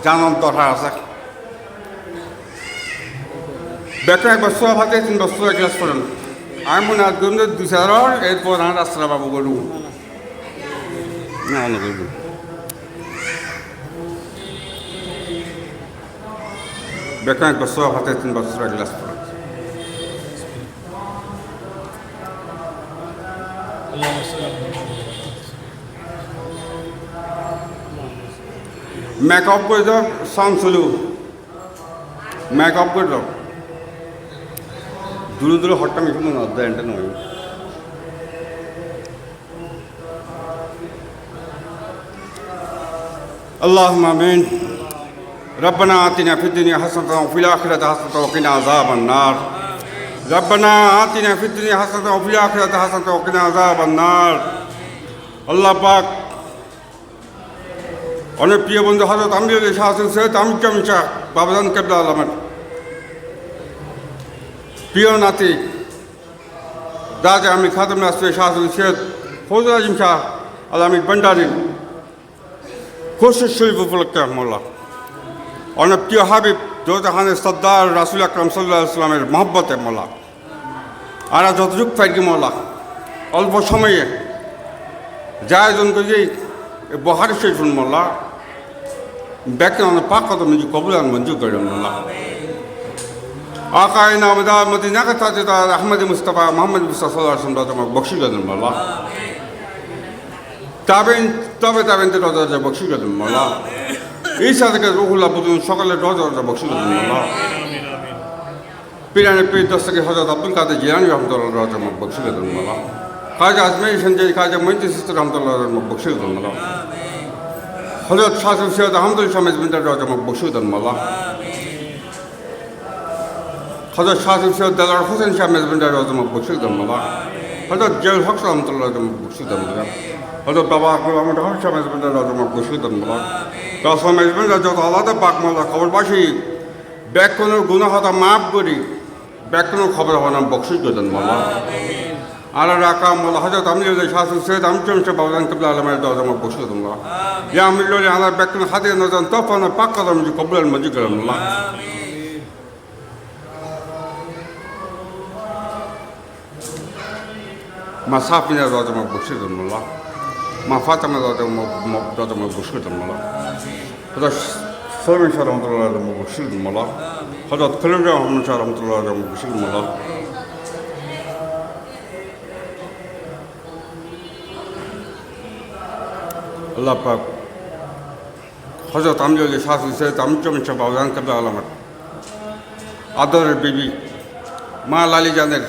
জানার দরকার আছে। বেতন 1 বছর ফাতে 3 বছর ক্লাস করেন, আমি মনে হয় 2-4 এরপর আমার রাস্তা বাবু করু না অন্য করবো। বেতন 1 বছর ফাতে 3 বছর ক্লাস করেন। মেকআপ করে দাও, সাউন্ড চলু মেকআপ করে দাও, দূরে দূরে হটটা মিশে মনে হয় এটা নয়। اللهم آمين. ربنا آتنا في الدنيا حسنة وفي الآخرة حسنة وقنا عذاب النار. ربنا آتنا في الدنيا حسنة وفي الآخرة حسنة وقنا عذاب النار. আল্লাহ পাক অনেক প্রিয় বন্ধু হযরত আমির শাহ হাসান সৈয়দ আমির জামিল শাহ বাবাজান কেবলা আলমের প্রিয় নাতি দাদা আমি খাদেম নাসির শাহ হাসান সৈয়দ ফৌজুল আজিম শাহ আলমির ভান্ডারী খুরশিদ শরীফ উপলক্ষে মোল্লা অনেক প্রিয় হাবিব দোজাহানের সর্দার রাসূল আকরাম সাল্লাল্লাহু আলাইহি ওয়াসাল্লামের মহব্বতে মোল্লা আর যতটুক ফাইকি মোল্লা অল্প সময়ে জায়জন করি বহার শরীফুল মোল্লা ব্যক্তি পাক কত মঞ্জু কবুলান মঞ্জু করেন মোল্লা আকায় নামদার মদিনা কা তাজদার আহমদ মুস্তাফা মোহাম্মদ মুস্তাফা সাল্লাল্লাহু আলাইহি ওয়াসাল্লাম বখশি করেন মোল্লা তাবেন তে রোজা বখশি করেন মোল্লা ঈসা থেকে রুহুল্লাহ পর্যন্ত সকালে রোজা বখশি করেন মোল্লা পীরানে পীর দস্তকে হযরত আব্দুল কাদের জিলানী রহমাতুল্লাহ রোজা বখশি করেন মোল্লা খাজা আজমেরি সঞ্জয় খাজা মঈনুদ্দিন চিশতি রহমাতুল্লাহ বখশি করেন মোল্লা হযরত শাহ সৈয়দ আহমদুল শামিজ বিন রোজা বখশি করেন মোল্লা হযরত শাহ সৈয়দ দেলাওয়ার হোসেন শাহ মেজবিন রোজা বখশি করেন মোল্লা হযরত জিয়াউল হক রহমাতুল্লাহ বখশি করেন মোল্লা হযরত বাবা আকবর আহমদ হক শাহ মেজবিন রোজা বখশি করেন মোল্লা কাসম মেজবিন যত আলাদা পাক মোল্লা খবরবাসী ব্যাকরণের গুনাহ হতা মাফ করি ব্যাকরণের খবর হওয়া বখশি করেন মোল্লা আর রাকা মোল্লা হযরত আমির শাহ সৈয়দ আমির জামিল শাহ বাবাজান কেবলা আলমের রোজা বখশি করেন মোল্লা ইয়া আমির ললি আলা ব্যাকরণ হাতে নজান তফানা পাক কদম কবুল মঞ্জুর করেন মোল্লা মা সাফিনা রোজা বখশি করেন মোল্লা মা ফাতেমা রোজা বখশি করেন মোল্লা হযরত সরমিন শাহ রহমাতুল্লাহ বখশি করেন মোল্লা হযরত খলিল রহমান শাহ রহমাতুল্লাহ বখশি করেন মোল্লা আল্লাহ পাক হযরত আমির শাহ সৈয়দ আমির জামিল শাহ বাবাজান কেবলা আলমের আদরের বিবি মা লালি জানের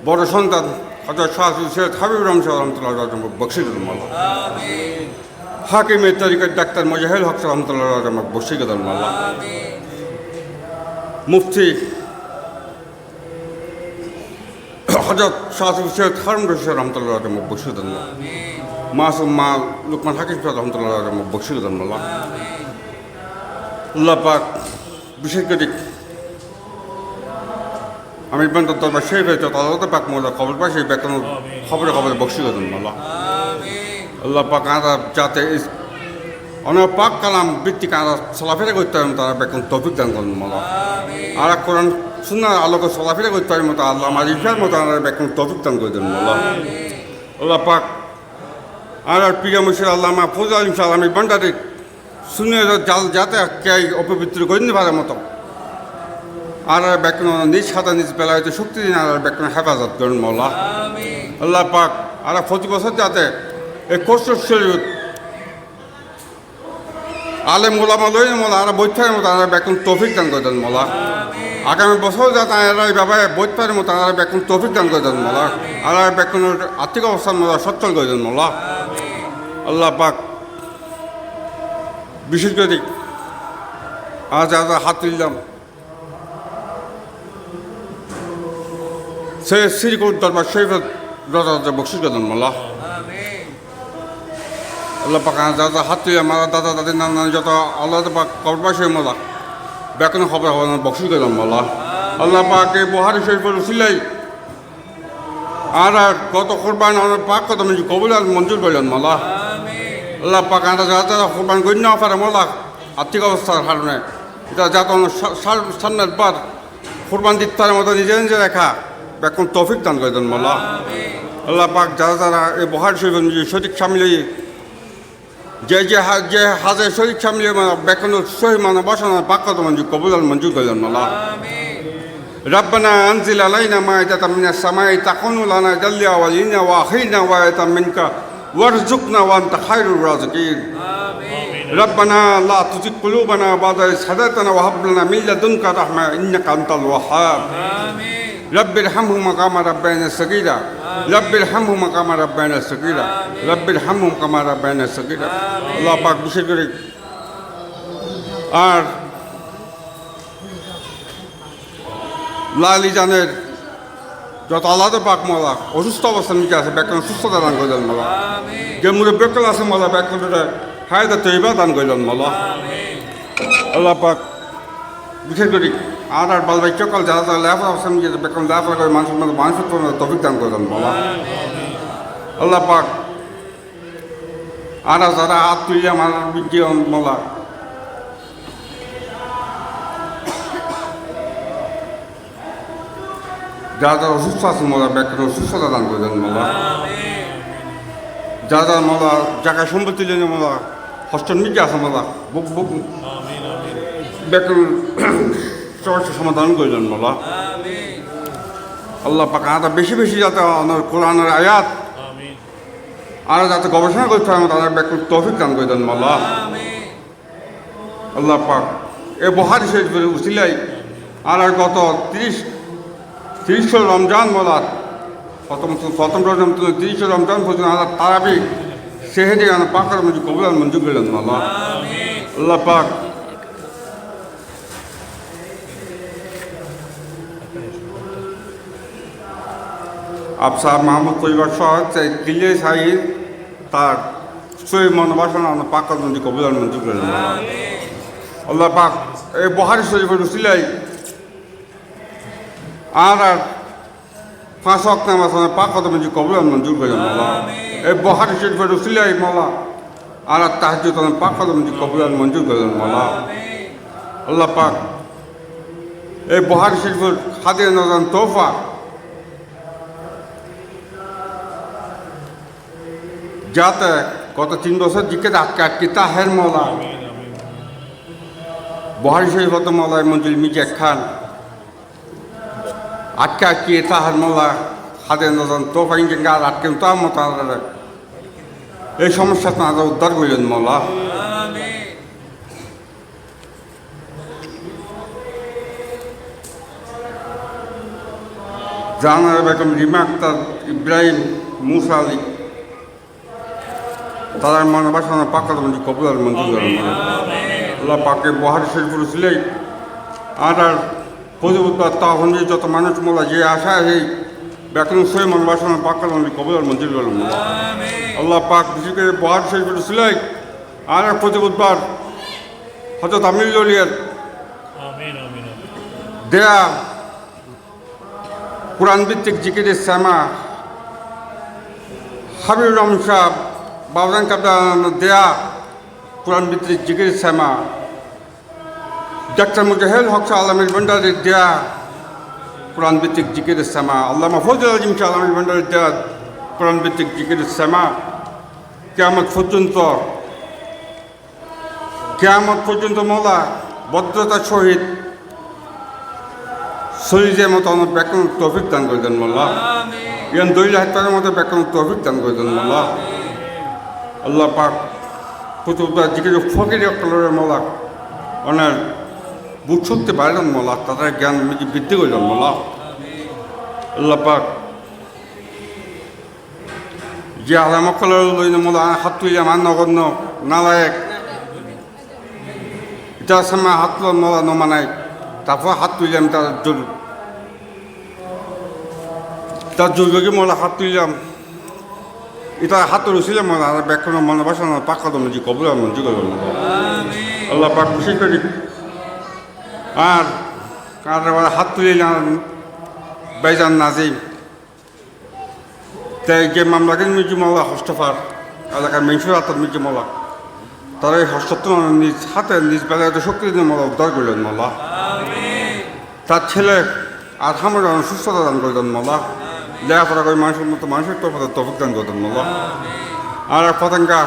বড় সন্তান হযরত শাহ সৈয়দ হাবিবুর রহমান শাহ রহমাতুল্লাহ বখশি করেন মোল্লা হাকিমের তরিকার ডাক্তার মুজাহিল হক রহমাতুল্লাহ বখশি করেন মোল্লা মুফতি হযরত শাহ সৈয়দ হারুন রশিদ রহমাতুল্লাহ বখশি করেন মোল্লা মাসুম মা লুকমান হাকিম রহমাতুল্লাহ বখশি করেন মোল্লা আল্লাহ পাক বিশেষ করে আমি বন্ধুর দরবার সেই পেয়েছে তাদের পাক মোল্লা খবর পাই সেই বেতন খবরে বখশি করেন মোল্লা আল্লাহ পাক আরা যাতে অনেক পাক কালাম ভিত্তিক আরা চলাফেরা করতে পারেন তারা বেতন তৌফিক দান করেন মোল্লা আর কোরআন সুন্নাহর আলোকে চলাফেরা করতে পারেন মতো আল্লাহ আমার ইফার মতো আরা বেতন তৌফিক দান করে দেন মোল্লা আল্লাহ পাক আর প্রিয় মুর্শিদ আল্লামা ফৌজুল আলিম শাহ আলমির ভান্ডারী শুনে যাতে কে অপবিত্র করে নিতে পারে মতো আর ব্যাকরণ নিজ খাতা নিজ বেলায় শক্তি দিন আর ব্যাকরণ হেফাজত করেন মোল্লা আল্লাহ পাক আর প্রতি বছর যাতে এই কষ্ট শরীর আলে মোলামা লই মোলা আর বৈঠার মতো আর বেকুন তৌফিক দান করে দেন মোলা আগামী বছর যাতে এরা এইভাবে বৈঠার মতো আর বেকুন তৌফিক দান করে দেন মোলা আর বেকুনের আর্থিক অবস্থার মোলা সচ্ছল করে দেন মোলা আল্লাহ পাক বিশেষ করে আজ আজ হাত তুললাম সে শ্রীকুর দরবার শরীফের রাজা বকশিস করে দেন মোলা আল্লাহ পাক যা যা হাত তুলে আমার দাদা দাদি নানা যত আল্লাহ পাক কবরবাসী মোলা বেতন খবর হবে না বকশিস করে দেন মোলা আল্লাহ পাক এই বুহারি শরীফের উসিলাই আর কত কোরবান আমার পাক কত কবুল আর মঞ্জুর করলেন মোলা আল্লাহ পাক যা যারা কোরবান করি না পারে মোলা আর্থিক অবস্থার কারণে এটা যাতে সামনের বার কোরবান দিতে মতো নিজে নিজে রেখা বেকুন তৌফিক দান করে দেন মোলা আল্লাহ পাক যারা যারা এই বুহারি শরীফের সঠিক সামিল যে হাজে শরীর সামলে বেকন সহি মানে বসানো পাক্কাত মঞ্জুর কবুল মঞ্জুর করলেন মোলা ربنا أنزل علينا مائدة من السماء تكون لنا جل أولينا وآخرنا وآية منك وارزقنا وأنت خير الرازقين ربنا لا تزغ قلوبنا بعد إذ هديتنا وهب لنا من لدنك رحمة إنك أنت الوهاب رب ارحمهما كما ربيانا صغيرا رب ارحمهما كما ربيانا صغيرا رب ارحمهما كما ربيانا صغيرا আল্লাহ পাক বিশেষ করে আর লালি জানের যত আলাদা পাক মোলা অসুস্থ অবস্থা নিচে আছে ব্যাকরণ সুস্থতা দান করলেন মোলা যে মুরব্বকল আছে মোলা ব্যাকরণটা হায়দা তৈবা দান করলেন মোলা আল্লাহ পাক বিশেষ করে আর বাল ভাই চকাল যারা যারা লেফা অবস্থা নিচে ব্যাকরণ লেফা করে মানুষের মধ্যে মানুষের তফিক দান করলেন মোলা আল্লাহ পাক আর যারা হাত তুলে আমার বিজ্ঞান মোলা যারা যারা অসুস্থ আছে মোলা ব্যাকরণ সুস্থতা দান করে দেন মোলা যারা যারা মোলা জায়গা সম্পত্তি নিয়ে মোলা হস্টেল মিটে আছে মোলা বুক বুক ব্যাকরণ সমস্যার সমাধান করে দেন মোলা আল্লাহ পাক আর বেশি বেশি যাতে কোরআনের আয়াত আর যাতে গবেষণা করতে হয় তাদের ব্যাকরণ তৌফিক দান করে দেন মোলা আল্লাহ পাক এ বুহারি শরীফের উসিলাই আর গত 30 রমজান বলার প্রথম রমজান 30 রমজান পর্যন্ত আল্লাহ তারাবি সেহেদি পাকার মঞ্জুর কবুল মঞ্জুর করলেন আল্লাহ আল্লাহ পাক আফসার মাহমুদ পরিবার সহ দিল্লি সাহিদ তার সই মনোবাসনা পাকার মঞ্জুর কবুল মঞ্জুর করলেন আল্লাহ পাক এই বুহারি শরীফের উসিলাই আর 5 ওয়াক্ত নামাজ পাক কত মঞ্জুর কবুল মঞ্জুর করলেন মোলা এই বুহারি শরীফের উসিলাই মোলা আর তাহাজ্জুদ পাক কত মঞ্জুর কবুল মঞ্জুর করলেন মোলা আল্লাহ পাক এই বুহারি শরীফের হাদিয়া নজান তোহফা যাতে গত 3 বছর দিকে আটকে তাহের মোলা বুহারি শরীফ হতো মোলায় মঞ্জুর মিজা খান আটকে তাহার মোলা হাতে নজন তোফা ইঞ্জিন আর আটকে তার মতো এই সমস্যা তারা উদ্ধার করলেন মোলা জাহানারা বেগম রিমা আক্তার ইব্রাহিম মুসা আলী তারা মনোবাসনা পাকার মঞ্জুর কবুল মঞ্জুর করেন আল্লাহ পাকে বুহারি শরীফের উসিলাই আর প্রতিবুদ্ধ তখন যত মানুষ মোলা যে আশা এই ব্যাকরণ সই মনোবাসনা পাকার কবুল মঞ্জুর করেন আল্লাহ পাক বিশেষ করে বুহারি শরীফের উসিলাই আর প্রতি বুধবার হজরত আমিরুলিয়ার দেয়া কোরআন ভিত্তিক জিকিরের শ্যামা হাবিবুর রহমান সাহেব বাবুজান কাবদা দেয়া কোরআন ভিত্তিক জিকিরের শ্যামা ডাক্তার মুজাহিল হক শাহ আলমের ভান্ডারের দেয়া কোরআন ভিত্তিক জিকিরের শ্যামা আল্লামা ফজল আজিম শাহ আলমের ভান্ডারের দেয়া কোরআন ভিত্তিক জিকিরের শ্যামা কিয়ামত পর্যন্ত মোলা ভদ্রতার সহিত শরীরের মতো ব্যাকরণ তৌফিক দান করে দেন মোল্লা ইয়ান 2 লাখ টাকার মতো বেতন তৌফিক দান করে দেন আল্লাহ। আল্লাহ পাক প্রচুরবার দিকে ফকির কালারের মোলা ওনার বুক শক্তি বাড়লেন মোলা, তাদের জ্ঞান বৃদ্ধি করলেন মোলা। আল্লাহ পাক যে আলামকলের লইনে মোলা হাত তুলে আমার নগণ্য নালায়ক এটা সময় হাত তুলার মোলা নমানায়, তারপর হাত তুললাম তার দুর্যোগে মোলা হাত তুললাম, এটা হাত রুছিলাম মোলা আর ব্যাখ্যানো মনে বাসানো পাক্কা তো মঞ্জি কবুল মঞ্জি করলাম আল্লাহ পাক খুশি করি। আর হাত তুলে বাইজান নাজিম তাই যে মামলাকে মির্জি মোলা হস্তফার এলাকার মেনসুর হাতের মির্জি মোলা তারা এই হস্তত্ব নিজ হাতে নিজ বেলায় শক্তি দিয়ে মোলা উদ্ধার করলেন মোলা। তার ছেলে আর হামের সুস্থতা দান করলেন মোলা, লেখাপড়া করে মানুষের মতো মানুষের তফিক দান করতেন মোলা। আর পতেঙ্গা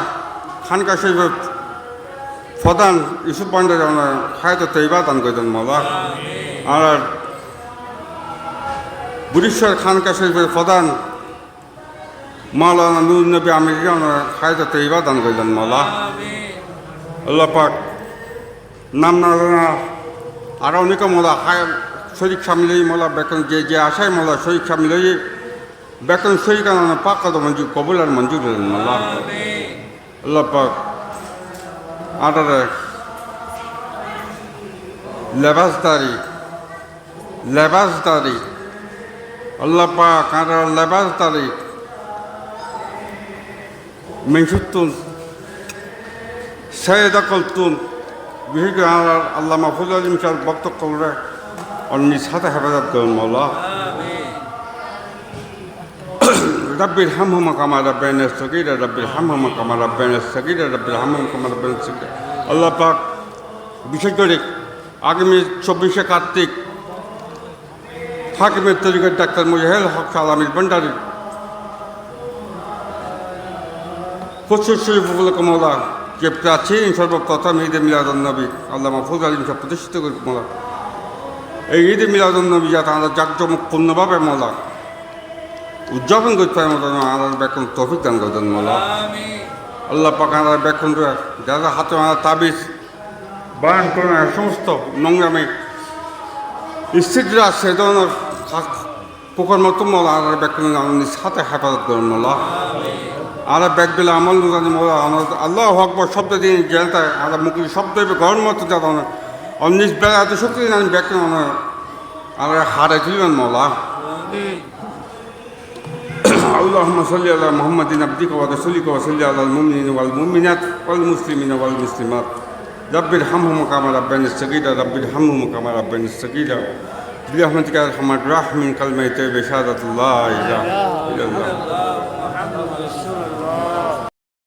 খানকা শরীফের প্রধান ইউসুফ পান্ডের খায়তো তৈবা দান করতেন মোলা। আর বুড়িশ্বর খানকা শরীফের প্রধান মাওলানা নুর নবী আমির খায়তো তৈবা দান করলেন মোলা। আল্লাহ পাক নাম না আরও অনেক মোলা শরীর সামিল মোলা বেতন যে আশায় মোলা শরীর সামিল বেতন শরীর কারণে পাক্কা তো মঞ্জুর কবুল আর মঞ্জুর হলেন মোলা। আল্লাহ পাক আর লেবাসদারি আল্লাহ পাক আর লেবাসদারি মেনসুতুন সৈয়দাকলতুন বিশেষ করে আল্লাহ মাহফুজ আলিম সাহেব বক্তব্য করে নিজ হাতে হেফাজত করেন মৌলা। রব্বির হামহুমা কামা রাব্বায়ানি সগীরা, রব্বির হামহুমা কামা রাব্বায়ানি সগীরা, রব্বির হামহুমা কামা রাব্বায়ানি সগীরা। আল্লাহ পাক বিশেষ করে আগামী 24শে কার্তিক হাকিমের তরিকার ডাক্তার মুজাহিল হক সালামির ভান্ডারী প্রচুর শরীফ উপলক্ষ মৌলা যে প্রাচীন সর্বপ্রথম ঈদে মিলাদুন্নবী আল্লাহ মাহফুজ আলিম সাহেব প্রতিষ্ঠিত করে মৌলা, এই ঈদে মিলাদুন্নবী যাতে আমরা জাঁকজমকপূর্ণভাবে মৌলা উদযাপন করতে পারি মতো আল্লাহ ব্যাখ্যান তৌফিক দান করতেন মৌলা। আল্লাহ পাক আল্লাহ ব্যাখ্যান যারা হাতে তাবিজ বায়ান করেন সমস্ত নোংরামে স্থিতিরা সে ধরনের পোকার মতো মৌলা আল্লাহ ব্যাখ্যান নিজ হাতে হেফাজত করেন মৌলা। আর ব্যাগ বেলা আমল জানি মোলা আল্লাহ আকবর শব্দ দিন জেলটা আল্লাহ মুখি শব্দ গরম মতো যাতা অনিজ বেলা এত শক্তি দিন আমি ব্যাগ আর হারে তুলবেন মৌলা। আল্লাহুম্মা সাল্লি আলা মুহাম্মাদিন আবদিকা ওয়া রাসূলিকা ওয়া সাল্লি আলাল মুমিনিনা ওয়াল মুমিনাত ওয়াল মুসলিমিনা ওয়াল মুসলিমাত রব্বির হামহুমা কামা রাব্বায়ানি সগীরা, রব্বির হামহুমা কামা রাব্বায়ানি সগীরা বিরহমাতিকা ইয়া আরহামার রাহিমিন কালিমায়ে তাইয়্যিবা শাহাদাতুল্লাহ ইলাহা ইল্লাল্লাহ।